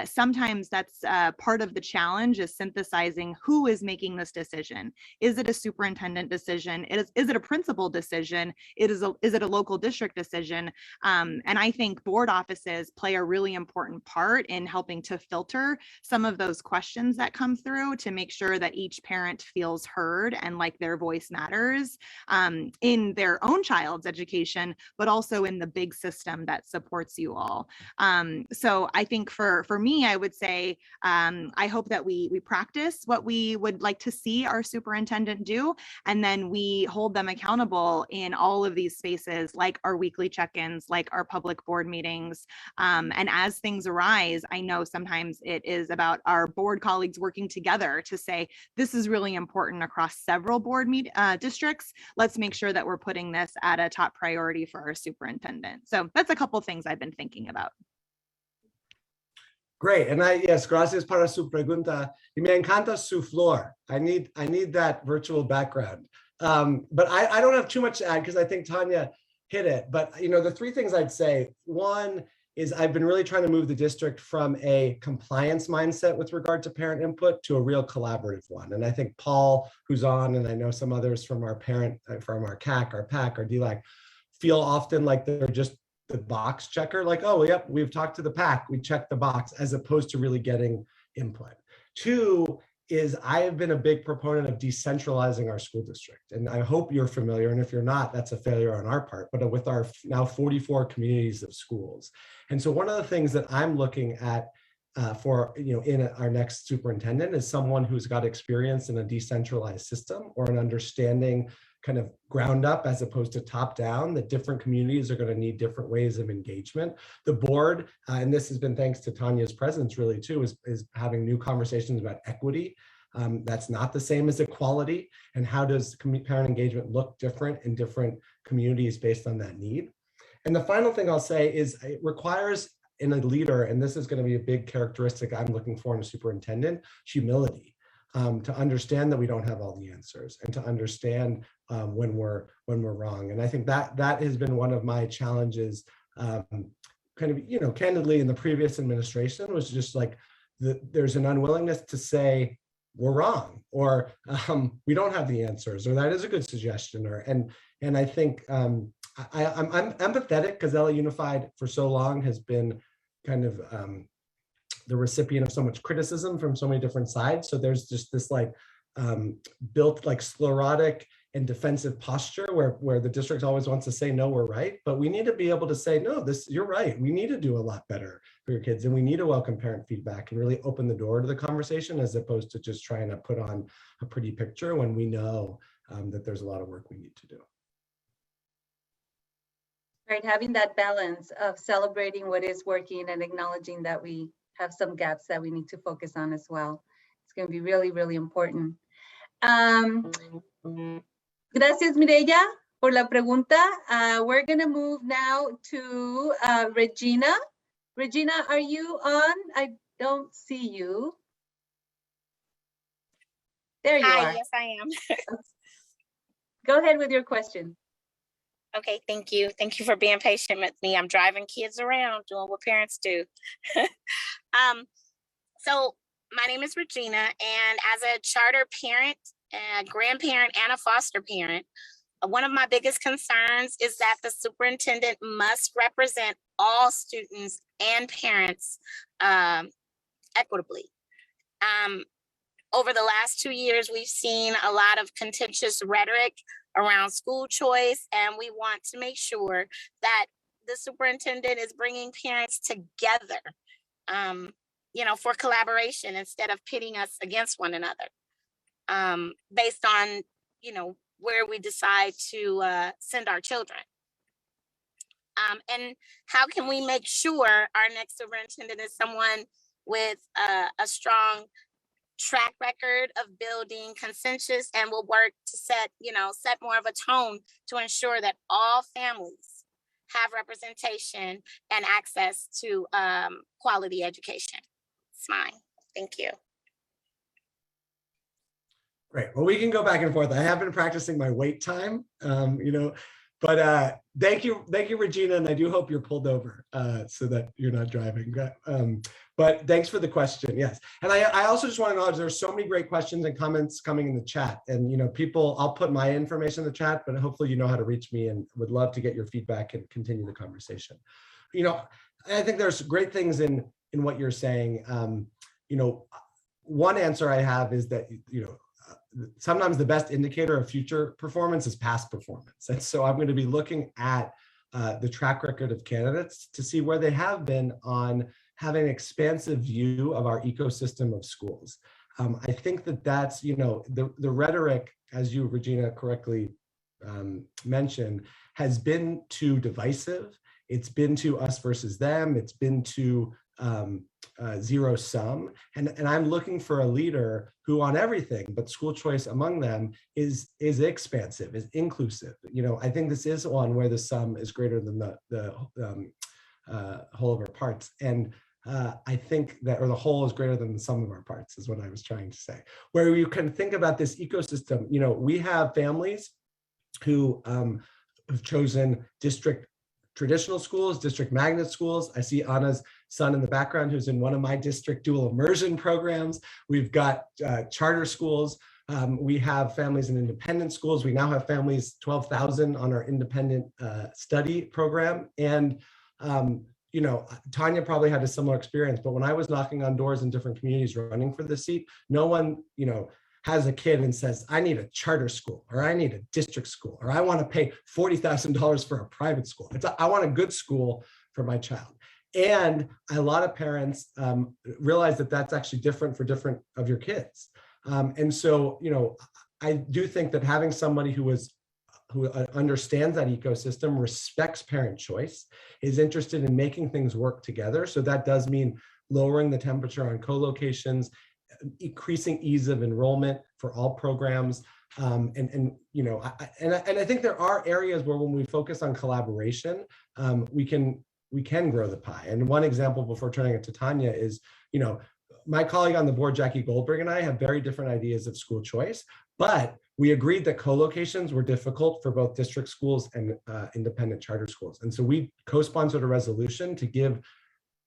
Speaker 8: Sometimes that's part of the challenge, is synthesizing who is making this decision. Is it a superintendent decision? Is it a principal decision? Is it a local district decision? decision. And I think board offices play a really important part in helping to filter some of those questions that come through to make sure that each parent feels heard and like their voice matters in their own child's education, but also in the big system that supports you all. So I think for me, I would say, I hope that we practice what we would like to see our superintendent do, and then we hold them accountable in all of these spaces, like our weekly check-ins, like our public board meetings. And as things arise, I know sometimes it is about our board colleagues working together to say, this is really important across several board districts. Let's make sure that we're putting this at a top priority for our superintendent. So that's a couple things I've been thinking about.
Speaker 7: Great, and yes, gracias para su pregunta. Y me encanta su flor. I need that virtual background. But I don't have too much to add because I think Tanya hit it. But the three things I'd say, one is I've been really trying to move the district from a compliance mindset with regard to parent input to a real collaborative one. And I think Paul, who's on, and I know some others from our CAC, our PAC, our DLAC, feel often like they're just the box checker, like, oh, yep, we've talked to the PAC, we checked the box, as opposed to really getting input. Two is I have been a big proponent of decentralizing our school district. And I hope you're familiar, and if you're not, that's a failure on our part, but with our now 44 communities of schools. And so one of the things that I'm looking at in our next superintendent is someone who's got experience in a decentralized system or an understanding kind of ground up as opposed to top down, that different communities are going to need different ways of engagement. The board, and this has been thanks to Tanya's presence really too, is having new conversations about equity. That's not the same as equality. And how does parent engagement look different in different communities based on that need? And the final thing I'll say is it requires in a leader, and this is going to be a big characteristic I'm looking for in a superintendent, humility. To understand that we don't have all the answers, and to understand when we're wrong. And I think that has been one of my challenges, candidly in the previous administration, was just like there's an unwillingness to say we're wrong, or we don't have the answers, or that is a good suggestion, and I think I'm empathetic because LA Unified for so long has been kind of the recipient of so much criticism from so many different sides. So there's just this built sclerotic and defensive posture where the district always wants to say, no, we're right. But we need to be able to say, no, you're right. We need to do a lot better for your kids. And we need to welcome parent feedback and really open the door to the conversation, as opposed to just trying to put on a pretty picture when we know that there's a lot of work we need to do.
Speaker 2: Right, having that balance of celebrating what is working and acknowledging that we have some gaps that we need to focus on as well. It's going to be really, really important. Gracias, Mireya, por la pregunta. We're going to move now to Regina. Regina, are you on? I don't see you. There you
Speaker 6: Hi,
Speaker 2: are.
Speaker 6: yes, I am.
Speaker 2: Go ahead with your question.
Speaker 6: Okay, thank you. Thank you for being patient with me. I'm driving kids around, doing what parents do. So my name is Regina, and as a charter parent, a grandparent, and a foster parent, one of my biggest concerns is that the superintendent must represent all students and parents equitably. Over the last 2 years, we've seen a lot of contentious rhetoric around school choice, and we want to make sure that the superintendent is bringing parents together, for collaboration instead of pitting us against one another, based on, where we decide to send our children. And how can we make sure our next superintendent is someone with a strong track record of building consensus and will work to set more of a tone to ensure that all families have representation and access to quality education. It's mine. Thank you.
Speaker 7: Great. Well, we can go back and forth. I have been practicing my wait time, but thank you, Regina, and I do hope you're pulled over so that you're not driving. But thanks for the question. Yes. And I also just want to acknowledge there's so many great questions and comments coming in the chat. And, you know, people, I'll put my information in the chat, but hopefully you know how to reach me and would love to get your feedback and continue the conversation. You know, I think there's great things in what you're saying. You know, one answer I have is that, you know, sometimes the best indicator of future performance is past performance. And so I'm going to be looking at the track record of candidates to see where they have been on having an expansive view of our ecosystem of schools. I think that that's, you know, the rhetoric, as you, Regina, correctly mentioned, has been too divisive. It's been to us versus them. It's been to zero sum. And I'm looking for a leader who on everything, but school choice among them is expansive, is inclusive. You know, I think this is one where the sum is greater than the whole of our parts. And I think that, or the whole is greater than the sum of our parts is what I was trying to say. Where you can think about this ecosystem, you know, we have families who have chosen district traditional schools, district magnet schools. I see Anna's son in the background who's in one of my district dual immersion programs. We've got charter schools. We have families in independent schools. We now have families, 12,000 on our independent study program. And you know, Tanya probably had a similar experience, but when I was knocking on doors in different communities running for the seat, no one, you know, has a kid and says, I need a charter school, or I need a district school, or I want to pay $40,000 for a private school. I want a good school for my child. And a lot of parents realize that that's actually different for different of your kids. And so, you know, I do think that having somebody who understands that ecosystem, respects parent choice, is interested in making things work together. So that does mean lowering the temperature on co-locations, increasing ease of enrollment for all programs. And you know, I think there are areas where when we focus on collaboration, we can grow the pie. And one example before turning it to Tanya is, you know, my colleague on the board, Jackie Goldberg, and I have very different ideas of school choice, but we agreed that co-locations were difficult for both district schools and independent charter schools. And so we co-sponsored a resolution to give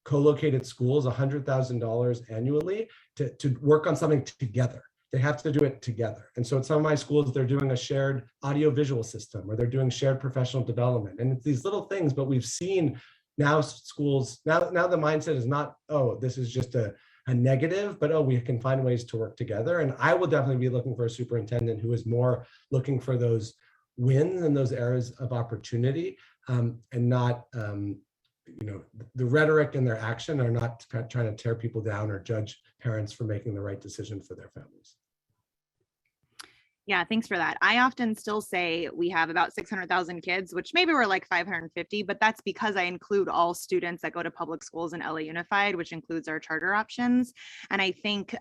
Speaker 7: co-located schools $100,000 annually to work on something together. They have to do it together. And so at some of my schools, they're doing a shared audio-visual system, or they're doing shared professional development. And it's these little things, but we've seen now schools, now the mindset is not, oh, this is just a negative, but oh, we can find ways to work together. And I will definitely be looking for a superintendent who is more looking for those wins and those areas of opportunity, and not, you know, the rhetoric and their action are not trying to tear people down or judge parents for making the right decision for their families.
Speaker 8: Yeah, thanks for that. I often still say we have about 600,000 kids, which maybe we're like 550, but that's because I include all students that go to public schools in LA Unified, which includes our charter options. And I think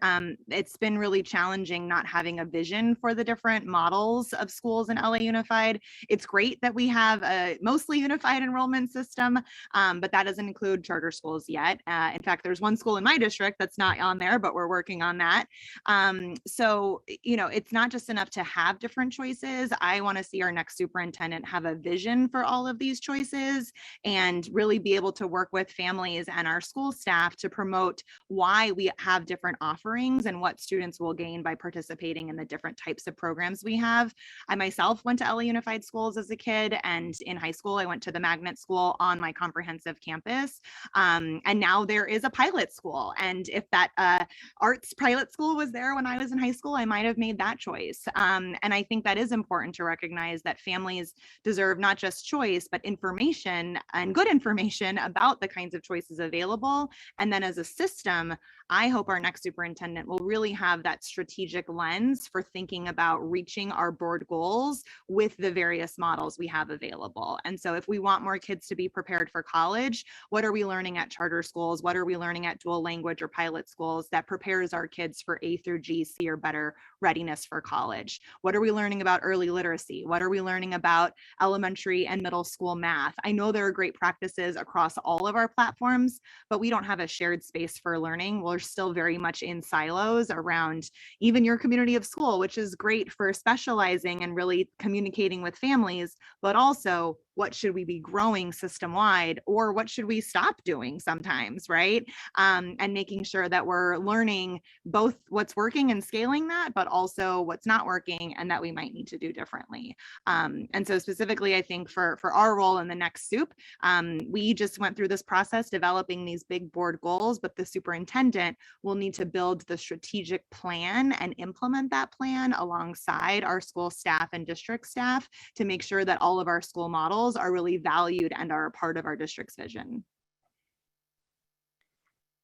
Speaker 8: it's been really challenging not having a vision for the different models of schools in LA Unified. It's great that we have a mostly unified enrollment system, but that doesn't include charter schools yet. In fact, there's one school in my district that's not on there, but we're working on that. So, you know, it's not just enough to have different choices. I want to see our next superintendent have a vision for all of these choices and really be able to work with families and our school staff to promote why we have different offerings and what students will gain by participating in the different types of programs we have. I myself went to LA Unified Schools as a kid, and in high school, I went to the magnet school on my comprehensive campus. And now there is a pilot school. And if that arts pilot school was there when I was in high school, I might have made that choice. And I think that is important to recognize that families deserve not just choice, but information and good information about the kinds of choices available. And then as a system, I hope our next superintendent will really have that strategic lens for thinking about reaching our board goals with the various models we have available. And so if we want more kids to be prepared for college, what are we learning at charter schools? What are we learning at dual language or pilot schools that prepares our kids for A through G, C or better readiness for college? What are we learning about early literacy? What are we learning about elementary and middle school math? I know there are great practices across all of our platforms, but we don't have a shared space for learning. We're still very much in silos around even your community of school, which is great for specializing and really communicating with families, but also what should we be growing system-wide, or what should we stop doing sometimes, right? And making sure that we're learning both what's working and scaling that, but also what's not working and that we might need to do differently. And so specifically, I think for our role in the next SUP, we just went through this process developing these big board goals, but the superintendent will need to build the strategic plan and implement that plan alongside our school staff and district staff to make sure that all of our school models are really valued and are a part of our district's vision.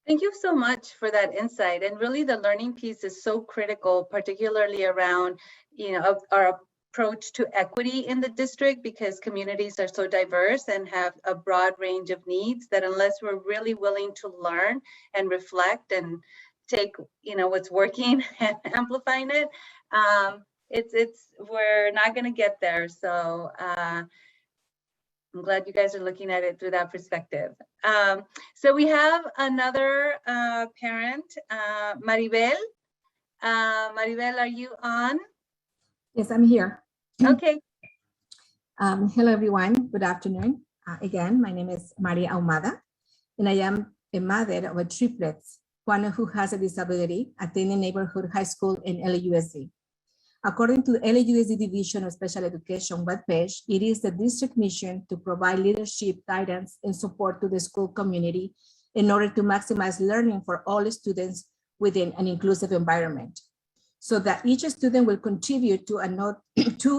Speaker 2: Thank you so much for that insight. And really the learning piece is so critical, particularly around, our approach to equity in the district, because communities are so diverse and have a broad range of needs that unless we're really willing to learn and reflect and take, what's working and amplifying it, we're not going to get there. So I'm glad you guys are looking at it through that perspective. So we have another parent, Maribel. Maribel, are you on?
Speaker 5: Yes, I'm here.
Speaker 2: Okay.
Speaker 5: Hello, everyone. Good afternoon. Again, my name is Maria Ahumada, and I am a mother of a triplets, one who has a disability, attending neighborhood high school in LAUSD. According to the LAUSD Division of Special Education webpage, it is the district mission to provide leadership, guidance, and support to the school community in order to maximize learning for all students within an inclusive environment, so that each student will contribute to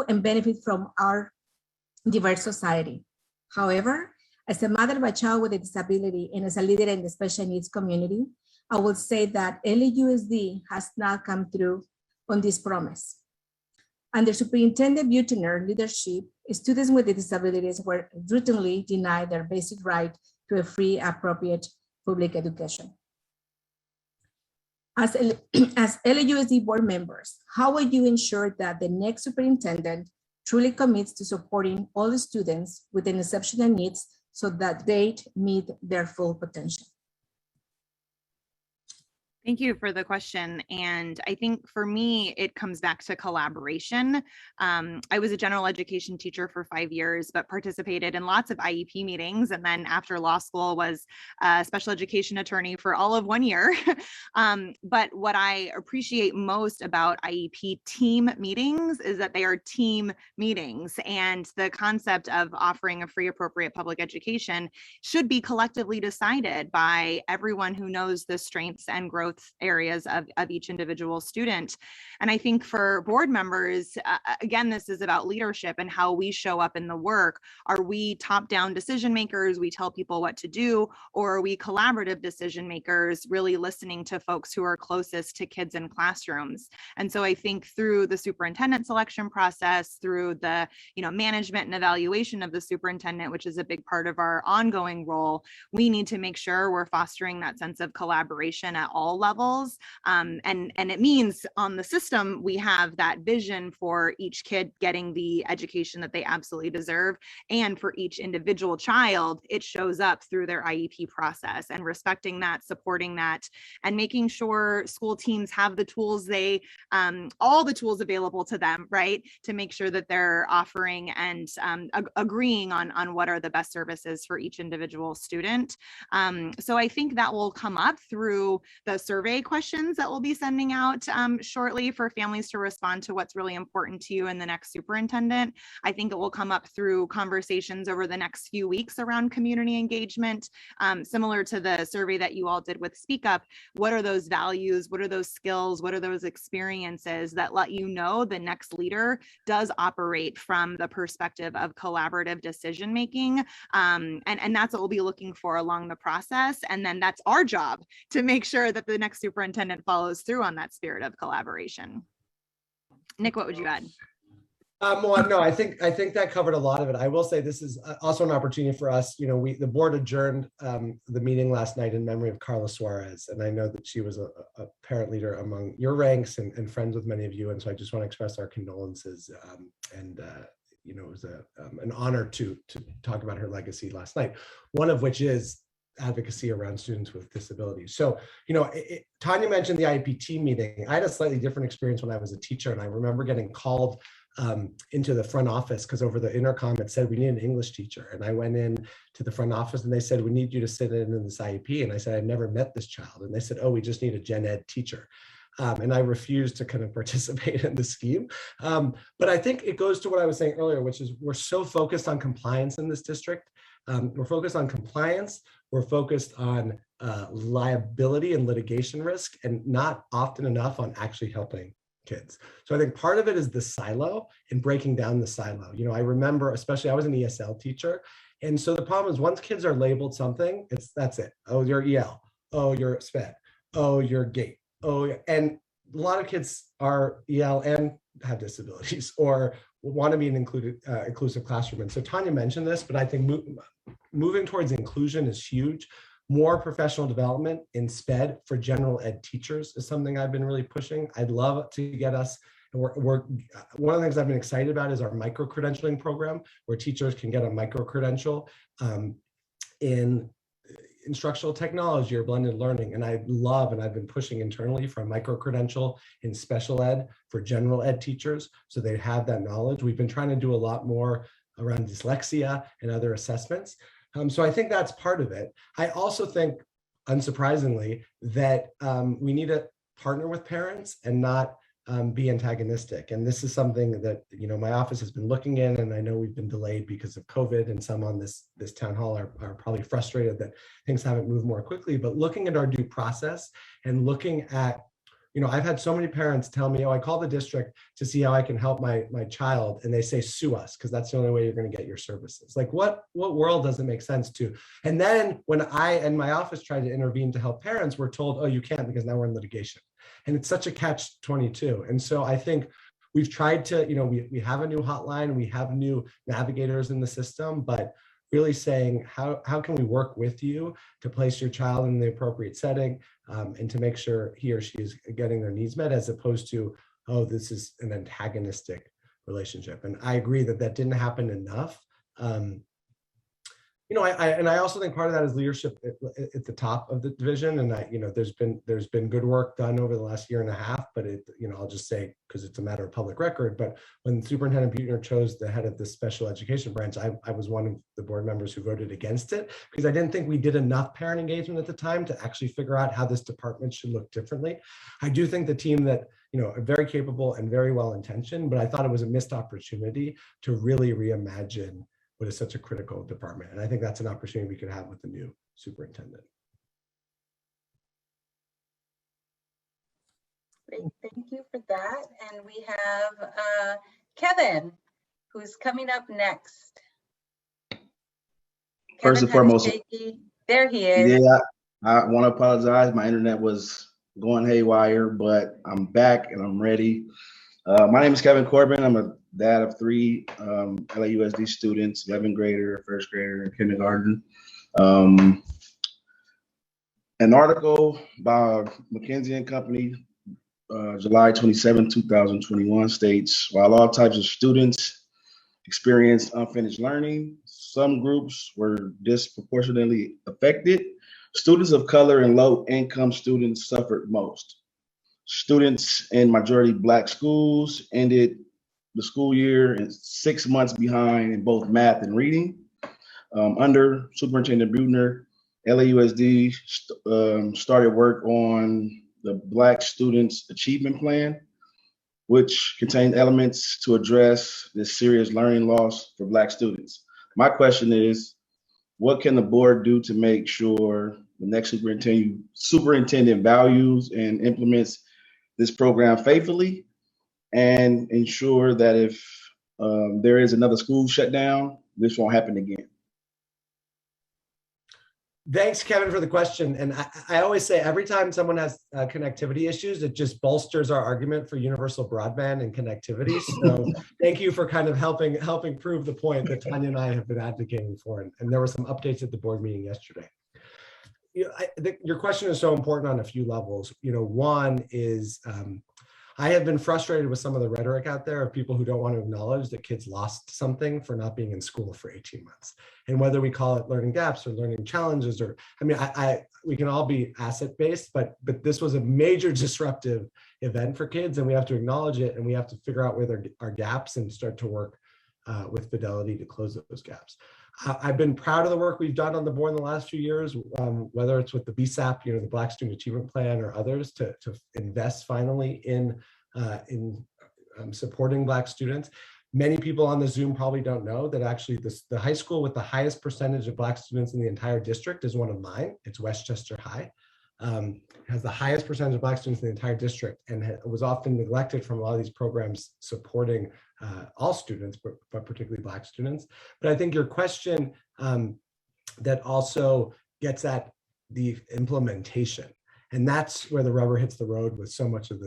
Speaker 5: and benefit from our diverse society. However, as a mother of a child with a disability and as a leader in the special needs community, I will say that LAUSD has not come through on this promise. Under Superintendent Buettner leadership, students with disabilities were routinely denied their basic right to a free, appropriate public education. As LAUSD board members, how will you ensure that the next superintendent truly commits to supporting all the students with exceptional needs so that they meet their full potential?
Speaker 8: Thank you for the question. And I think for me, it comes back to collaboration. I was a general education teacher for 5 years, but participated in lots of IEP meetings. And then after law school was a special education attorney for all of 1 year. But what I appreciate most about IEP team meetings is that they are team meetings. And the concept of offering a free, appropriate public education should be collectively decided by everyone who knows the strengths and growth areas of each individual student. And I think for board members, again, this is about leadership and how we show up in the work. Are we top-down decision makers? We tell people what to do, or are we collaborative decision makers, really listening to folks who are closest to kids in classrooms? And so I think through the superintendent selection process, through the management and evaluation of the superintendent, which is a big part of our ongoing role, we need to make sure we're fostering that sense of collaboration at all levels. And it means on the system, we have that vision for each kid getting the education that they absolutely deserve. And for each individual child, it shows up through their IEP process, and respecting that, supporting that, and making sure school teams have the tools all the tools available to them, right? To make sure that they're offering and agreeing on what are the best services for each individual student. So I think that will come up through the survey questions that we'll be sending out shortly for families to respond to what's really important to you in the next superintendent. I think it will come up through conversations over the next few weeks around community engagement, similar to the survey that you all did with Speak Up. What are those values? What are those skills? What are those experiences that let you know the next leader does operate from the perspective of collaborative decision making? And that's what we'll be looking for along the process. And then that's our job to make sure that the next superintendent follows through on that spirit of collaboration. Nick, what would you add?
Speaker 7: Well, no, I think that covered a lot of it. I will say this is also an opportunity for us. The board adjourned the meeting last night in memory of Carla Suarez, and I know that she was a parent leader among your ranks and friends with many of you. And so I just want to express our condolences. It was an honor to talk about her legacy last night. One of which is advocacy around students with disabilities. So, Tanya mentioned the IEP team meeting. I had a slightly different experience when I was a teacher, and I remember getting called into the front office because over the intercom it said we need an English teacher. And I went in to the front office and they said, we need you to sit in this IEP. And I said, I've never met this child. And they said, oh, we just need a gen ed teacher. And I refused to kind of participate in the scheme. But I think it goes to what I was saying earlier, which is we're so focused on compliance in this district. We're focused on compliance. We're focused on liability and litigation risk, and not often enough on actually helping kids. So I think part of it is the silo and breaking down the silo. You know, I remember, especially I was an ESL teacher. And so the problem is once kids are labeled something, that's it. Oh, you're EL. Oh, you're SPED. Oh, you're GATE. Oh, yeah. And a lot of kids are EL and have disabilities or want to be an inclusive classroom. And so Tanya mentioned this, but I think moving towards inclusion is huge. More professional development in SPED for general ed teachers is something I've been really pushing. I'd love to get us, and one of the things I've been excited about is our micro-credentialing program, where teachers can get a micro-credential in instructional technology or blended learning. And I've been pushing internally for a micro-credential in special ed for general ed teachers, so they have that knowledge. We've been trying to do a lot more around dyslexia and other assessments. So I think that's part of it. I also think, unsurprisingly, that we need to partner with parents and not be antagonistic. And this is something that, you know, my office has been looking in, and I know we've been delayed because of COVID, and some on this town hall are probably frustrated that things haven't moved more quickly. But looking at our due process and looking at, you know, I've had so many parents tell me, oh, I called the district to see how I can help my child. And they say, sue us, because that's the only way you're going to get your services. Like, what world does it make sense to? And then when I and my office tried to intervene to help parents, we're told, oh, you can't because now we're in litigation. And it's such a catch-22. And so I think we've tried to, you know, we have a new hotline, we have new navigators in the system, but really saying, how can we work with you to place your child in the appropriate setting and to make sure he or she is getting their needs met, as opposed to, oh, this is an antagonistic relationship. And I agree that that didn't happen enough. You know, I also think part of that is leadership at the top of the division. And you know, there's been good work done over the last year and a half, but you know, I'll just say, because it's a matter of public record, but when Superintendent Buettner chose the head of the special education branch, I was one of the board members who voted against it, because I didn't think we did enough parent engagement at the time to actually figure out how this department should look differently. I do think the team that, you know, are very capable and very well intentioned, but I thought it was a missed opportunity to really reimagine what is such a critical department. And I think that's an opportunity we could have with the new superintendent.
Speaker 2: Great, thank you for that. And we have Kevin, who's coming up next.
Speaker 9: First and foremost,
Speaker 2: there he is.
Speaker 9: Yeah, I want to apologize. My internet was going haywire, but I'm back and I'm ready. My name is Kevin Corbin. I'm a dad of 3 LAUSD students, 11th grader, 1st grader, and kindergarten. An article by McKinsey & Company, July 27, 2021 states, while all types of students experienced unfinished learning, some groups were disproportionately affected. Students of color and low-income students suffered most. Students in majority Black schools ended the school year 6 months behind in both math and reading. Under Superintendent Buettner, LAUSD started work on the Black Students Achievement Plan, which contained elements to address this serious learning loss for Black students. My question is, what can the board do to make sure the next superintendent values and implements this program faithfully, and ensure that if there is another school shut down, this won't happen again?
Speaker 7: Thanks, Kevin, for the question. And I always say, every time someone has connectivity issues, it just bolsters our argument for universal broadband and connectivity. So thank you for kind of helping prove the point that Tanya and I have been advocating for. And there were some updates at the board meeting yesterday. You know, I think your question is so important on a few levels. You know, one is, I have been frustrated with some of the rhetoric out there of people who don't want to acknowledge that kids lost something for not being in school for 18 months. And whether we call it learning gaps or learning challenges, or, I mean, we can all be asset-based, but this was a major disruptive event for kids, and we have to acknowledge it, and we have to figure out where there are gaps and start to work with Fidelity to close those gaps. I've been proud of the work we've done on the board in the last few years, whether it's with the BSAP, the Black Student Achievement Plan, or others, to invest finally in supporting Black students. Many people on the Zoom probably don't know that actually the high school with the highest percentage of Black students in the entire district is one of mine. It's Westchester High. It has the highest percentage of Black students in the entire district, and was often neglected from a lot of these programs supporting all students, but particularly Black students. But I think your question that also gets at the implementation, and that's where the rubber hits the road with so much of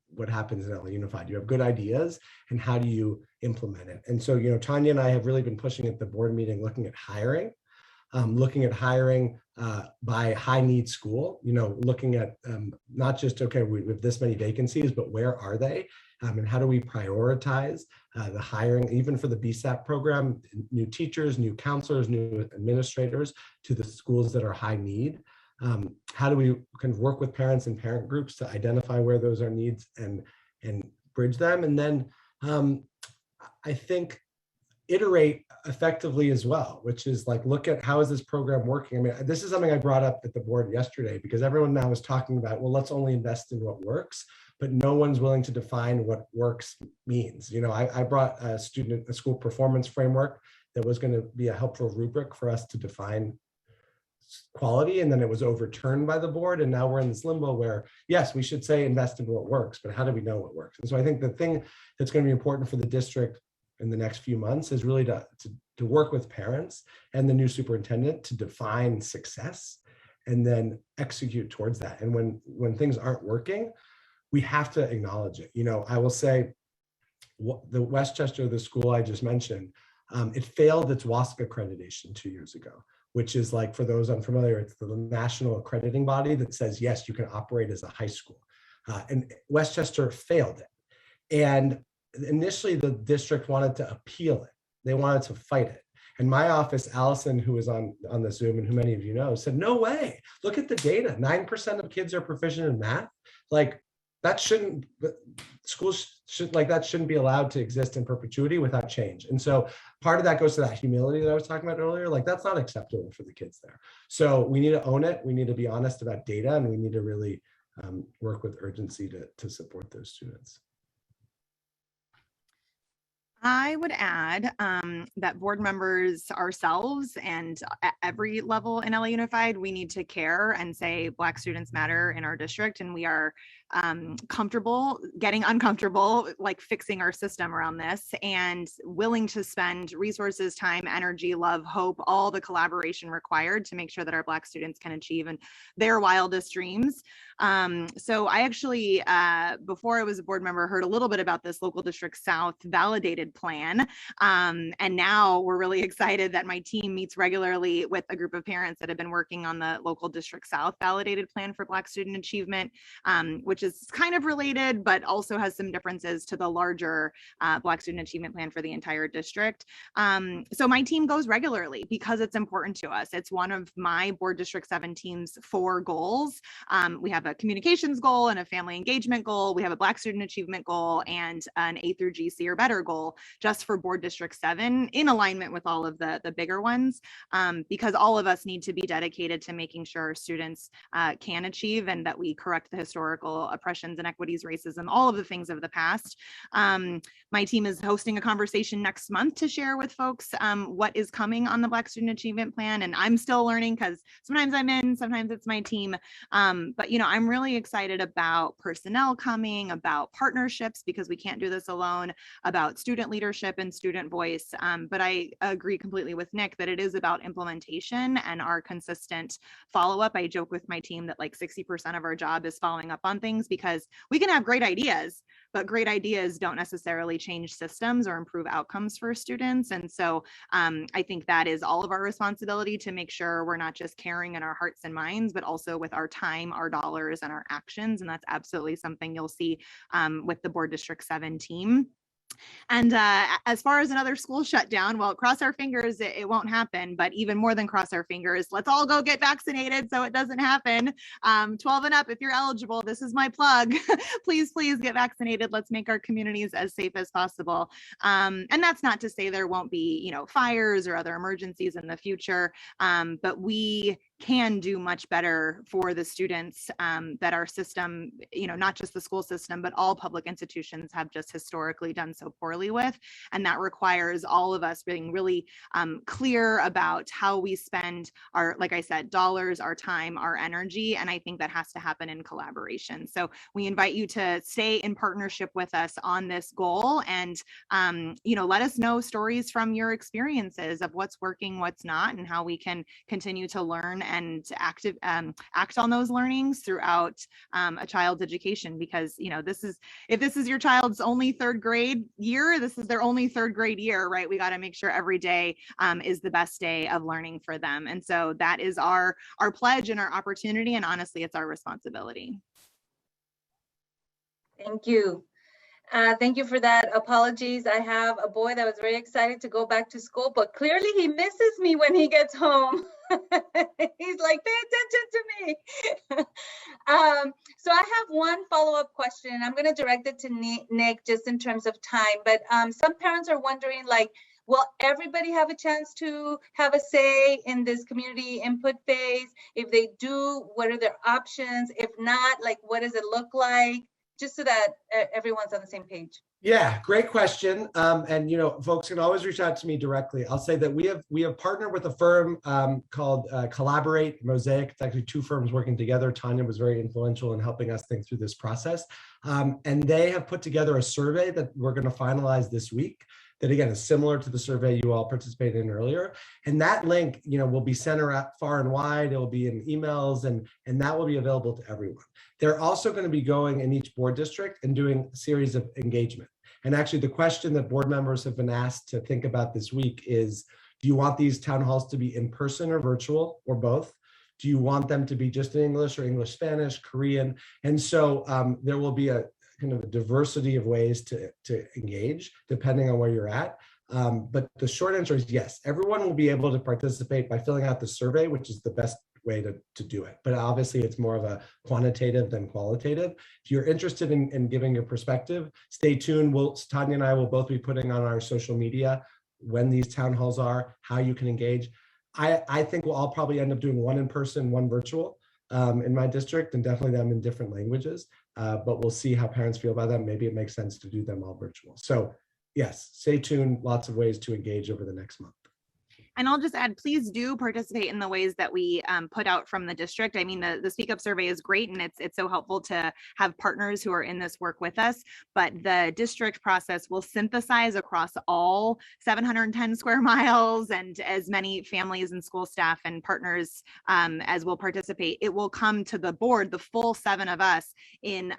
Speaker 7: what happens in LA Unified. You have good ideas, and how do you implement it? And so, Tanya and I have really been pushing at the board meeting, looking at hiring by high need school, looking at not just, okay, we have this many vacancies, but where are they? And how do we prioritize the hiring, even for the BSAP program, new teachers, new counselors, new administrators to the schools that are high need? How do we kind of work with parents and parent groups to identify where those are needs and bridge them? And then I think iterate effectively as well, which is like, look at how is this program working? I mean, this is something I brought up at the board yesterday, because everyone now is talking about, well, let's only invest in what works, but no one's willing to define what works means. I brought a school performance framework that was going to be a helpful rubric for us to define quality, and then it was overturned by the board, and now we're in this limbo where, yes, we should say invest in what works, but how do we know what works? And so I think the thing that's going to be important for the district in the next few months is really to work with parents and the new superintendent to define success and then execute towards that. And when things aren't working, we have to acknowledge it. I will say the Westchester, the school I just mentioned, it failed its WASC accreditation 2 years ago, which is, like, for those unfamiliar, it's the national accrediting body that says, yes, you can operate as a high school. And Westchester failed it. And initially the district wanted to appeal it. They wanted to fight it. And my office, Allison, who was on the Zoom and who many of you know, said, no way, look at the data. 9% of kids are proficient in math. Like, that shouldn't, schools shouldn't be allowed to exist in perpetuity without change. And so part of that goes to that humility that I was talking about earlier. Like, that's not acceptable for the kids there. So we need to own it. We need to be honest about data, and we need to really work with urgency to support those students.
Speaker 8: I would add that board members ourselves and at every level in LA Unified, we need to care and say Black students matter in our district, and we are comfortable getting uncomfortable, like fixing our system around this, and willing to spend resources, time, energy, love, hope, all the collaboration required to make sure that our Black students can achieve in their wildest dreams. So I actually, before I was a board member, heard a little bit about this Local District South validated plan. And now we're really excited that my team meets regularly with a group of parents that have been working on the Local District South validated plan for Black student achievement, which is kind of related, but also has some differences to the larger Black student achievement plan for the entire district. So my team goes regularly because it's important to us. It's one of my Board District 7 team's 4 goals. We have a communications goal and a family engagement goal. We have a Black student achievement goal and an A through GC or better goal just for Board District 7 in alignment with all of the bigger ones, because all of us need to be dedicated to making sure our students can achieve and that we correct the historical oppressions, inequities, racism, all of the things of the past. My team is hosting a conversation next month to share with folks what is coming on the Black student achievement plan. And I'm still learning because sometimes I'm in, sometimes it's my team. But I'm really excited about personnel coming, about partnerships, because we can't do this alone, about student leadership and student voice. But I agree completely with Nick that it is about implementation and our consistent follow-up. I joke with my team that like 60% of our job is following up on things things, because we can have great ideas, but great ideas don't necessarily change systems or improve outcomes for students. And so I think that is all of our responsibility to make sure we're not just caring in our hearts and minds, but also with our time, our dollars, and our actions. And that's absolutely something you'll see with the Board District 7 team. And as far as another school shutdown, well, cross our fingers, it won't happen, but even more than cross our fingers, let's all go get vaccinated so it doesn't happen. 12 and up, if you're eligible, this is my plug. Please get vaccinated. Let's make our communities as safe as possible. And that's not to say there won't be, fires or other emergencies in the future, but we can do much better for the students that our system, not just the school system, but all public institutions have just historically done so poorly with. And that requires all of us being really clear about how we spend our, like I said, dollars, our time, our energy. And I think that has to happen in collaboration. So we invite you to stay in partnership with us on this goal, and let us know stories from your experiences of what's working, what's not, and how we can continue to learn and act on those learnings throughout a child's education. Because if this is your child's only third grade year, this is their only third grade year, right? We got to make sure every day is the best day of learning for them. And so that is our pledge and our opportunity, and honestly, it's our responsibility.
Speaker 2: Thank you. Thank you for that. Apologies. I have a boy that was very excited to go back to school, but clearly he misses me when he gets home. He's like, pay attention to me. So I have one follow-up question, and I'm going to direct it to Nick just in terms of time. But some parents are wondering, will everybody have a chance to have a say in this community input phase? If they do, what are their options? If not, what does it look like? Just so that everyone's on the same page.
Speaker 7: Yeah, great question. And folks can always reach out to me directly. I'll say that we have partnered with a firm called Collaborate Mosaic. It's actually two firms working together. Tanya was very influential in helping us think through this process. And they have put together a survey that we're going to finalize this week. That again is similar to the survey you all participated in earlier. And that link, will be sent out far and wide. It will be in emails, and that will be available to everyone. They're also going to be going in each board district and doing a series of engagement. And actually the question that board members have been asked to think about this week is, do you want these town halls to be in person or virtual or both? Do you want them to be just in English or English, Spanish, Korean? And so there will be a kind of a diversity of ways to engage depending on where you're at. But the short answer is yes, everyone will be able to participate by filling out the survey, which is the best way to do it. But obviously it's more of a quantitative than qualitative. If you're interested in giving your perspective, stay tuned. Tanya and I will both be putting on our social media when these town halls are, how you can engage. I think we'll all probably end up doing one in person, one virtual in my district, and definitely them in different languages. But we'll see how parents feel about that. Maybe it makes sense to do them all virtual. So yes, stay tuned. Lots of ways to engage over the next month.
Speaker 8: And I'll just add, please do participate in the ways that we put out from the district. I mean, the Speak Up survey is great, and it's so helpful to have partners who are in this work with us. But the district process will synthesize across all 710 square miles and as many families and school staff and partners as will participate. It will come to the board, the full 7 of us, in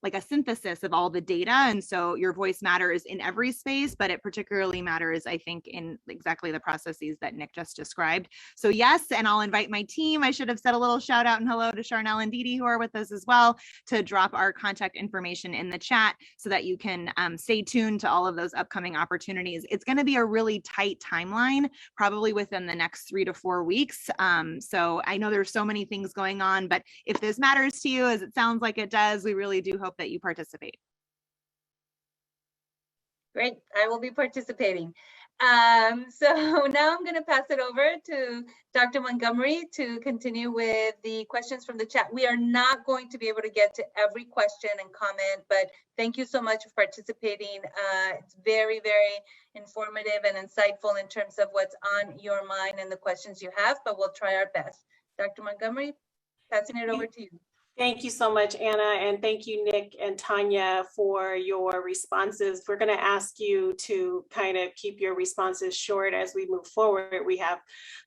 Speaker 8: like a synthesis of all the data. And so your voice matters in every space, but it particularly matters, I think, in exactly the process that Nick just described. So yes, and I'll invite my team. I should have said a little shout out and hello to Charnel and Didi who are with us as well, to drop our contact information in the chat so that you can stay tuned to all of those upcoming opportunities. It's going to be a really tight timeline, probably within the next 3 to 4 weeks. So I know there's so many things going on, but if this matters to you, as it sounds like it does, we really do hope that you participate.
Speaker 2: Great, I will be participating. So now I'm going to pass it over to Dr. Montgomery to continue with the questions from the chat. We are not going to be able to get to every question and comment, but thank you so much for participating. It's very, very informative and insightful in terms of what's on your mind and the questions you have, but we'll try our best. Dr. Montgomery, passing it over to you.
Speaker 3: Thank you so much, Anna, and thank you, Nick and Tanya, for your responses. We're going to ask you to kind of keep your responses short as we move forward. We have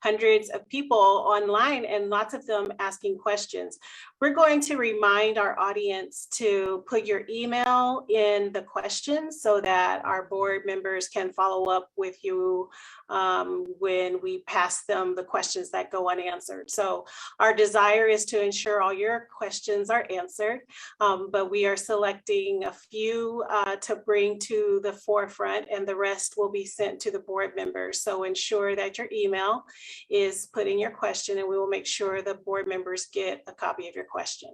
Speaker 3: hundreds of people online and lots of them asking questions. We're going to remind our audience to put your email in the questions so that our board members can follow up with you when we pass them the questions that go unanswered. So our desire is to ensure all your questions are answered, but we are selecting a few to bring to the forefront, and the rest will be sent to the board members. So ensure that your email is put in your question, and we will make sure the board members get a copy of your question.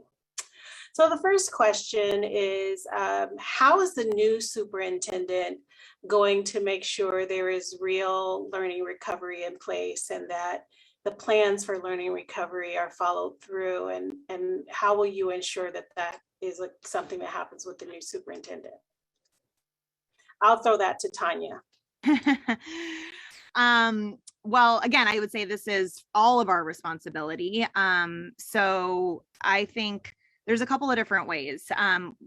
Speaker 3: So the first question is, how is the new superintendent going to make sure there is real learning recovery in place and that the plans for learning recovery are followed through, and how will you ensure that that is something that happens with the new superintendent? I'll throw that to Tanya.
Speaker 8: Well, again, I would say this is all of our responsibility. So I think there's a couple of different ways.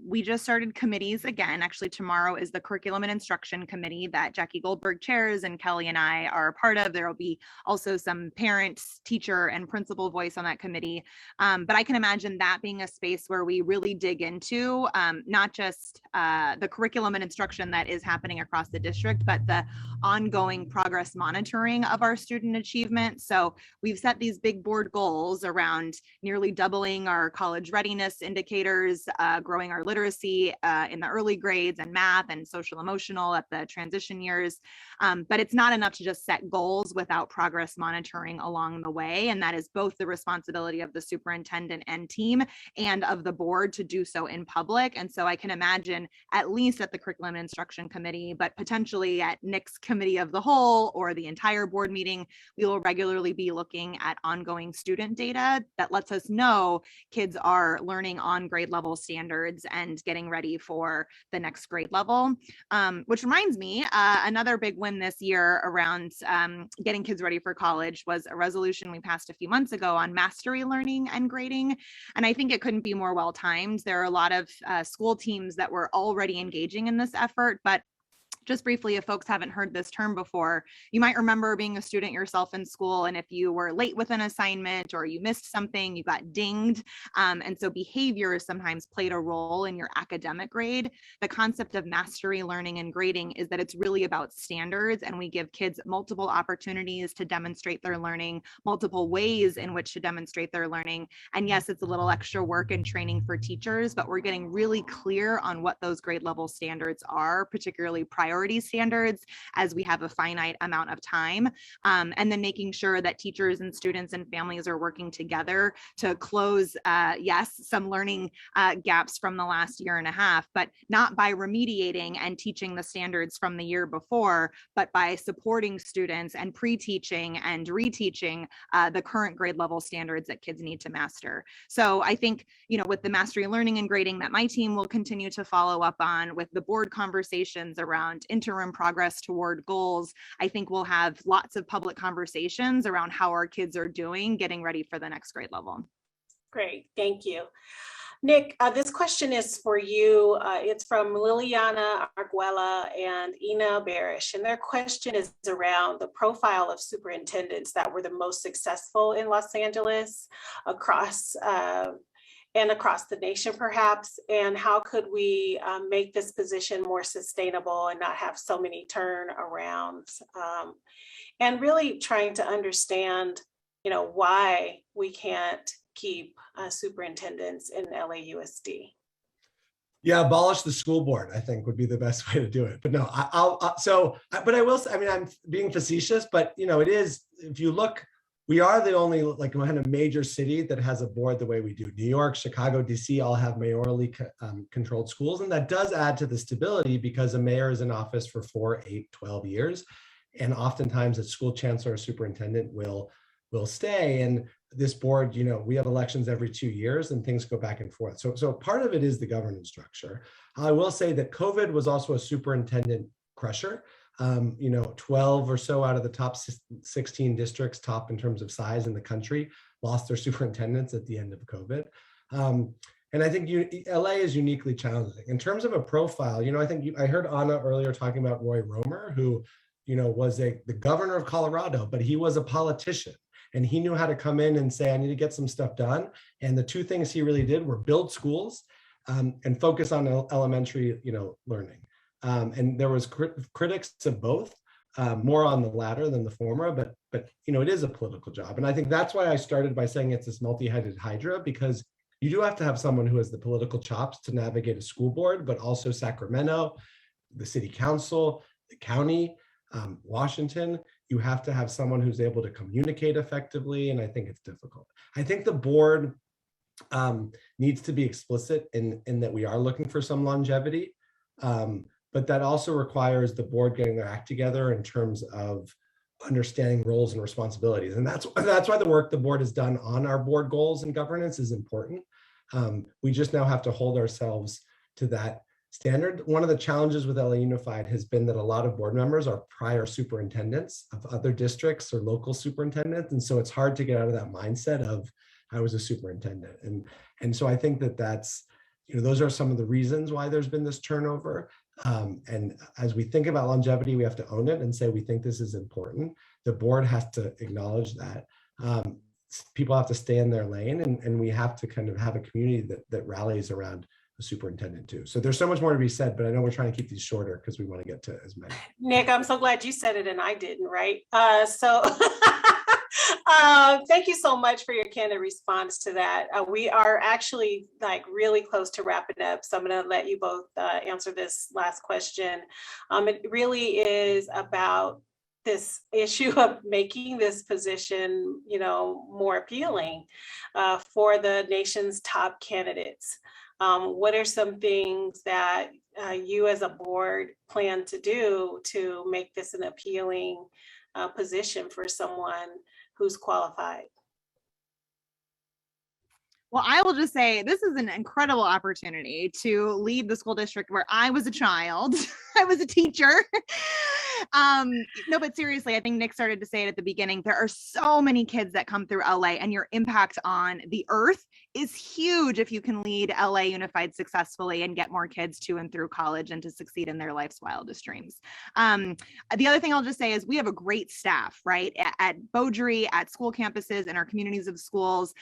Speaker 8: We just started committees again. Actually, tomorrow is the Curriculum and Instruction Committee that Jackie Goldberg chairs and Kelly and I are a part of. There will be also some parents, teacher, and principal voice on that committee. But I can imagine that being a space where we really dig into not just the curriculum and instruction that is happening across the district, but the ongoing progress monitoring of our student achievement. So we've set these big board goals around nearly doubling our college readiness indicators, growing our literacy in the early grades and math and social emotional at the transition years. But it's not enough to just set goals without progress monitoring along the way. And that is both the responsibility of the superintendent and team and of the board to do so in public. And so I can imagine at least at the Curriculum and Instruction Committee, but potentially at Nick's committee of the whole or the entire board meeting, we will regularly be looking at ongoing student data that lets us know kids are learning on grade level standards and getting ready for the next grade level. Which reminds me, another big win this year around getting kids ready for college was a resolution we passed a few months ago on mastery learning and grading. And I think it couldn't be more well timed. There are a lot of school teams that were already engaging in this effort, but just briefly, if folks haven't heard this term before, you might remember being a student yourself in school, and if you were late with an assignment or you missed something, you got dinged. And so behavior sometimes played a role in your academic grade. The concept of mastery learning and grading is that it's really about standards, and we give kids multiple opportunities to demonstrate their learning, multiple ways in which to demonstrate their learning. And yes, it's a little extra work and training for teachers, but we're getting really clear on what those grade level standards are, particularly priority standards, as we have a finite amount of time, and then making sure that teachers and students and families are working together to close, yes, some learning gaps from the last year and a half, but not by remediating and teaching the standards from the year before, but by supporting students and pre-teaching and reteaching the current grade level standards that kids need to master. So I think, you know, with the mastery learning and grading that my team will continue to follow up on, with the board conversations around interim progress toward goals, I think we'll have lots of public conversations around how our kids are doing getting ready for the next grade level.
Speaker 3: Great, thank you. Nick, this question is for you. It's from Liliana Arguella and Ina Barish, and their question is around the profile of superintendents that were the most successful in Los Angeles across the nation, perhaps, and how could we make this position more sustainable and not have so many turnarounds, and really trying to understand, you know, why we can't keep superintendents in LAUSD.
Speaker 7: Yeah, abolish the school board, I think would be the best way to do it. But no, but I will say, I mean, I'm being facetious, but you know, it is, if you look, we are the only like kind of major city that has a board the way we do. New York, Chicago, DC all have mayorally controlled schools. And that does add to the stability because a mayor is in office for 4, 8, 12 years. And oftentimes a school chancellor or superintendent will stay. And this board, you know, we have elections every 2 years and things go back and forth. So part of it is the governance structure. I will say that COVID was also a superintendent crusher. You know, 12 or so out of the top 16 districts, top in terms of size in the country, lost their superintendents at the end of COVID. And I think LA is uniquely challenging in terms of a profile. I think I heard Anna earlier talking about Roy Romer, who, was the governor of Colorado, but he was a politician and he knew how to come in and say, I need to get some stuff done. And the two things he really did were build schools and focus on elementary, learning. And there was critics of both, more on the latter than the former, but it is a political job. And I think that's why I started by saying it's this multi-headed hydra, because you do have to have someone who has the political chops to navigate a school board, but also Sacramento, the city council, the county, Washington. You have to have someone who's able to communicate effectively, and I think it's difficult. I think the board needs to be explicit in that we are looking for some longevity, but that also requires the board getting their act together in terms of understanding roles and responsibilities. And that's why the work the board has done on our board goals and governance is important. We just now have to hold ourselves to that standard. One of the challenges with LA Unified has been that a lot of board members are prior superintendents of other districts or local superintendents. And so it's hard to get out of that mindset of I was a superintendent. And so I think that's, those are some of the reasons why there's been this turnover. And as we think about longevity, we have to own it and say, we think this is important. The board has to acknowledge that. People have to stay in their lane, and we have to kind of have a community that rallies around a superintendent too. So there's so much more to be said, but I know we're trying to keep these shorter because we want to get to as many.
Speaker 3: Nick, I'm so glad you said it and I didn't, right? Thank you so much for your candid response to that. We are actually really close to wrapping up. So I'm going to let you both answer this last question. It really is about this issue of making this position, more appealing for the nation's top candidates. What are some things that you as a board plan to do to make this an appealing position for someone who's qualified?
Speaker 8: Well, I will just say this is an incredible opportunity to lead the school district where I was a child. I was a teacher. No, but seriously, I think Nick started to say it at the beginning. There are so many kids that come through LA, and your impact on the earth is huge if you can lead LA Unified successfully and get more kids to and through college and to succeed in their life's wildest dreams. The other thing I'll just say is we have a great staff, right? At Beaudry, at school campuses, in our communities of schools.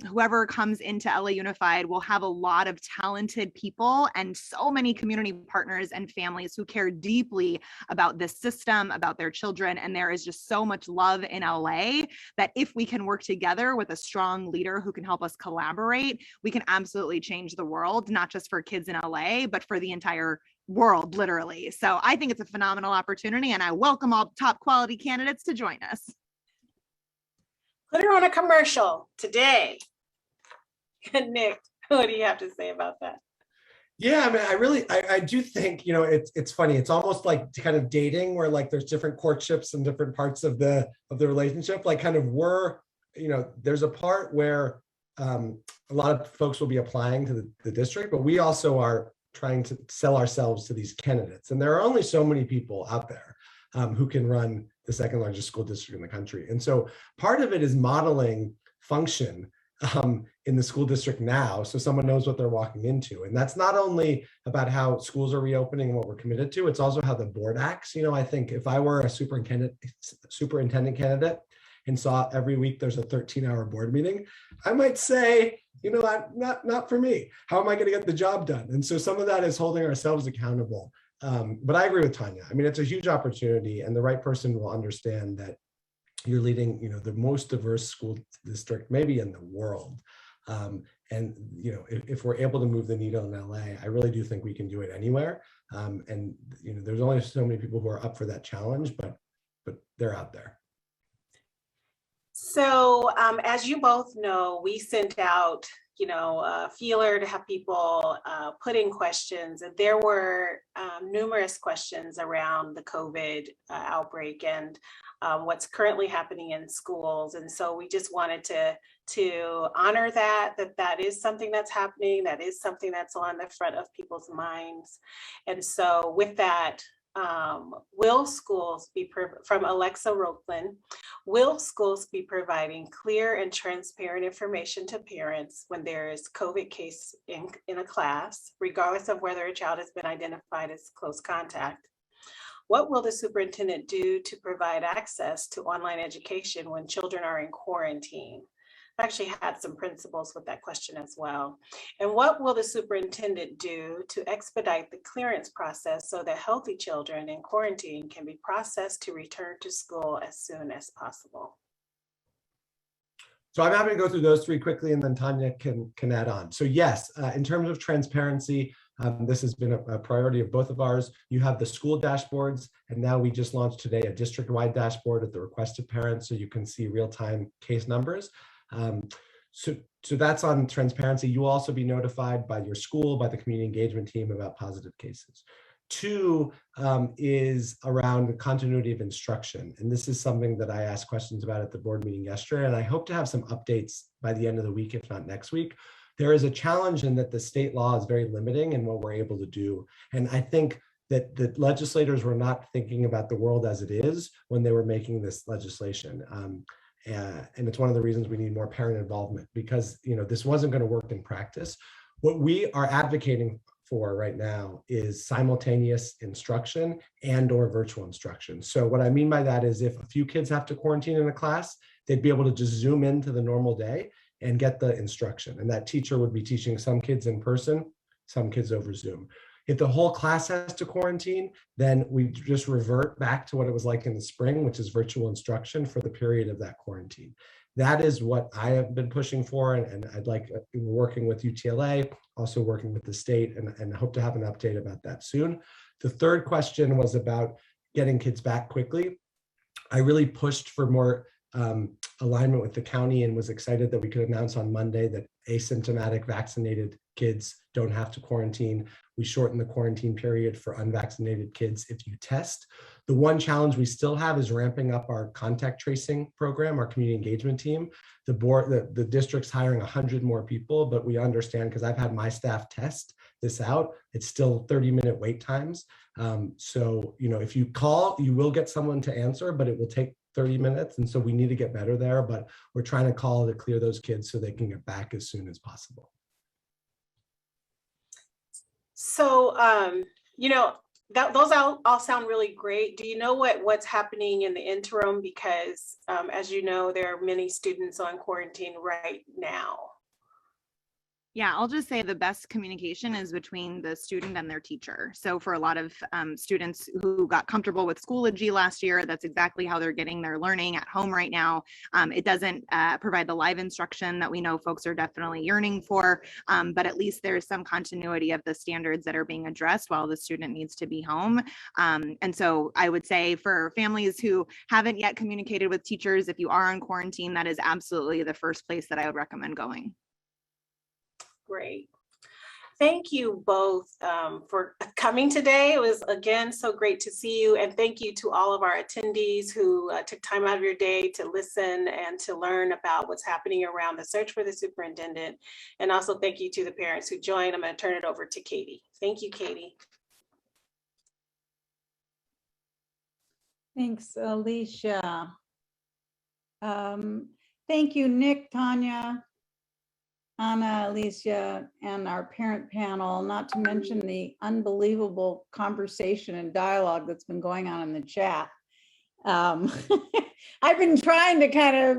Speaker 8: Whoever comes into LA Unified will have a lot of talented people and so many community partners and families who care deeply about this system, about their children. And there is just so much love in LA that if we can work together with a strong leader who can help us collaborate, we can absolutely change the world, not just for kids in LA, but for the entire world, literally. So I think it's a phenomenal opportunity, and I welcome all top quality candidates to join us.
Speaker 3: Put her on a commercial today. Nick, what do you have to say about that?
Speaker 7: Yeah, I mean, I do think, it's funny. It's almost like kind of dating where there's different courtships and different parts of the relationship. There's a part where a lot of folks will be applying to the district, but we also are trying to sell ourselves to these candidates. And there are only so many people out there who can run the second largest school district in the country. And so part of it is modeling function in the school district now, so someone knows what they're walking into. And that's not only about how schools are reopening and what we're committed to, it's also how the board acts. I think if I were a superintendent candidate and saw every week there's a 13-hour board meeting, I might say, not for me. How am I going to get the job done? And so some of that is holding ourselves accountable. But I agree with Tanya. I mean, it's a huge opportunity, and the right person will understand that you're leading, the most diverse school district maybe in the world. And if we're able to move the needle in LA, I really do think we can do it anywhere. And there's only so many people who are up for that challenge, but they're out there.
Speaker 3: So as you both know, we sent out, a feeler to have people put in questions. And there were numerous questions around the COVID outbreak and what's currently happening in schools. And so we just wanted to honor that is something that's happening, that is something that's on the front of people's minds. And so with that, will schools be, from Alexa Ropeland, will schools be providing clear and transparent information to parents when there is COVID case in a class, regardless of whether a child has been identified as close contact? What will the superintendent do to provide access to online education when children are in quarantine? I actually had some principals with that question as well. And what will the superintendent do to expedite the clearance process so that healthy children in quarantine can be processed to return to school as soon as possible?
Speaker 7: So I'm happy to go through those three quickly, and then Tanya can add on. So yes, in terms of transparency, this has been a priority of both of ours. You have the school dashboards, and now we just launched today a district-wide dashboard at the request of parents, so you can see real-time case numbers. So that's on transparency. You will also be notified by your school, by the community engagement team about positive cases. Two is around the continuity of instruction. And this is something that I asked questions about at the board meeting yesterday, and I hope to have some updates by the end of the week, if not next week. There is a challenge in that the state law is very limiting in what we're able to do. And I think that the legislators were not thinking about the world as it is when they were making this legislation. And it's one of the reasons we need more parent involvement, because this wasn't going to work in practice. What we are advocating for right now is simultaneous instruction and/or virtual instruction. So what I mean by that is if a few kids have to quarantine in a class, they'd be able to just zoom into the normal day and get the instruction. And that teacher would be teaching some kids in person, some kids over Zoom. If the whole class has to quarantine, then we just revert back to what it was like in the spring, which is virtual instruction for the period of that quarantine. That is what I have been pushing for, and I'd like, we're working with UTLA, also working with the state, and hope to have an update about that soon. The third question was about getting kids back quickly. I really pushed for more alignment with the county and was excited that we could announce on Monday that asymptomatic vaccinated kids don't have to quarantine. We shorten the quarantine period for unvaccinated kids if you test. The one challenge we still have is ramping up our contact tracing program, our community engagement team. The district's hiring 100 more people, but we understand, because I've had my staff test this out, it's still 30-minute wait times. So, if you call, you will get someone to answer, but it will take 30 minutes. And so we need to get better there, but we're trying to call to clear those kids so they can get back as soon as possible.
Speaker 3: So, those all sound really great. Do you know what's happening in the interim? Because as you know, there are many students on quarantine right now.
Speaker 8: Yeah, I'll just say the best communication is between the student and their teacher. So for a lot of students who got comfortable with Schoology last year, that's exactly how they're getting their learning at home right now. It doesn't provide the live instruction that we know folks are definitely yearning for, but at least there's some continuity of the standards that are being addressed while the student needs to be home. And so I would say for families who haven't yet communicated with teachers, if you are on quarantine, that is absolutely the first place that I would recommend going.
Speaker 3: Great. Thank you both for coming today. It was, again, so great to see you. And thank you to all of our attendees who took time out of your day to listen and to learn about what's happening around the search for the superintendent. And also thank you to the parents who joined. I'm going to turn it over to Katie. Thank you, Katie.
Speaker 1: Thanks, Alicia. Thank you, Nick, Tanya, Anna, Alicia, and our parent panel, not to mention the unbelievable conversation and dialogue that's been going on in the chat. I've been trying to kind of,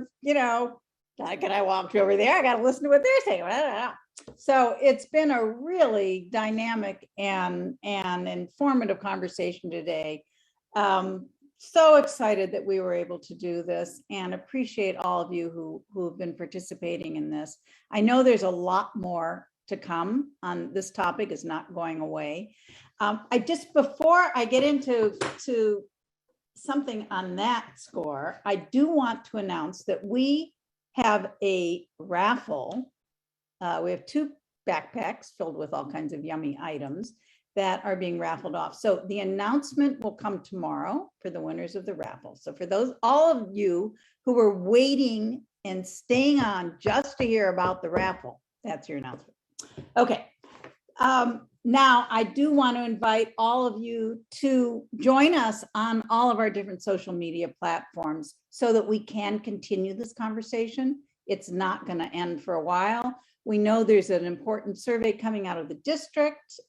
Speaker 1: can I walk over there? I got to listen to what they're saying. So it's been a really dynamic and informative conversation today. So excited that we were able to do this, and appreciate all of you who have been participating in this. I know there's a lot more to come on this topic. Is not going away. Before I get into something on that score, I do want to announce that we have a raffle. We have 2 backpacks filled with all kinds of yummy items that are being raffled off. So the announcement will come tomorrow for the winners of the raffle. So for all of you who were waiting and staying on just to hear about the raffle, that's your announcement. Okay. Now, I do want to invite all of you to join us on all of our different social media platforms so that we can continue this conversation. It's not going to end for a while. We know there's an important survey coming out of the district.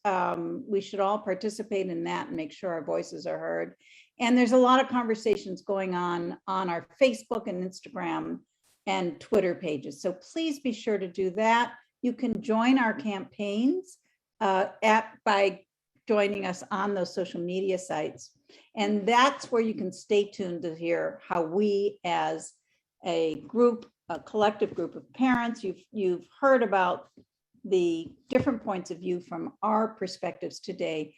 Speaker 1: We should all participate in that and make sure our voices are heard. And there's a lot of conversations going on our Facebook and Instagram and Twitter pages. So please be sure to do that. You can join our campaigns by joining us on those social media sites. And that's where you can stay tuned to hear how we as a group, a collective group of parents, you've heard about the different points of view from our perspectives today.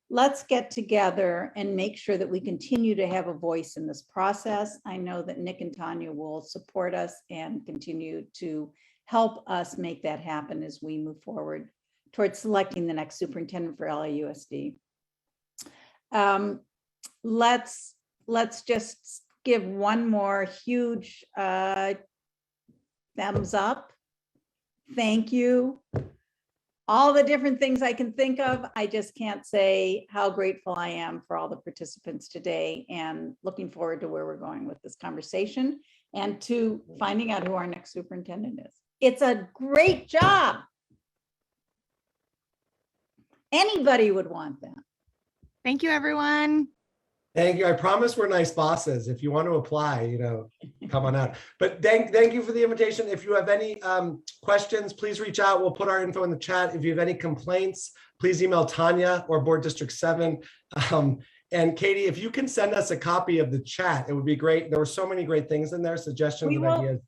Speaker 1: Let's get together and make sure that we continue to have a voice in this process. I know that Nick and Tanya will support us and continue to help us make that happen as we move forward towards selecting the next superintendent for LAUSD. Let's just give one more huge thumbs up. Thank you. All the different things I can think of, I just can't say how grateful I am for all the participants today and looking forward to where we're going with this conversation and to finding out who our next superintendent is. It's a great job. Anybody would want that.
Speaker 8: Thank you, everyone.
Speaker 7: Thank you. I promise we're nice bosses. If you want to apply, come on out. But thank you for the invitation. If you have any questions, please reach out. We'll put our info in the chat. If you have any complaints, please email Tanya or Board District 7. And Katie, if you can send us a copy of the chat, it would be great. There were so many great things in there, suggestions and ideas.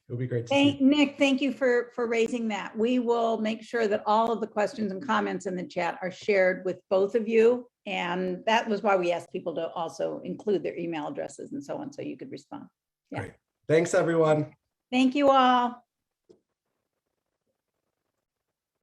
Speaker 7: It would be great to see.
Speaker 1: Nick, thank you for raising that. We will make sure that all of the questions and comments in the chat are shared with both of you. And that was why we asked people to also include their email addresses and so on, so you could respond. Yeah.
Speaker 7: Great. Thanks, everyone.
Speaker 1: Thank you all.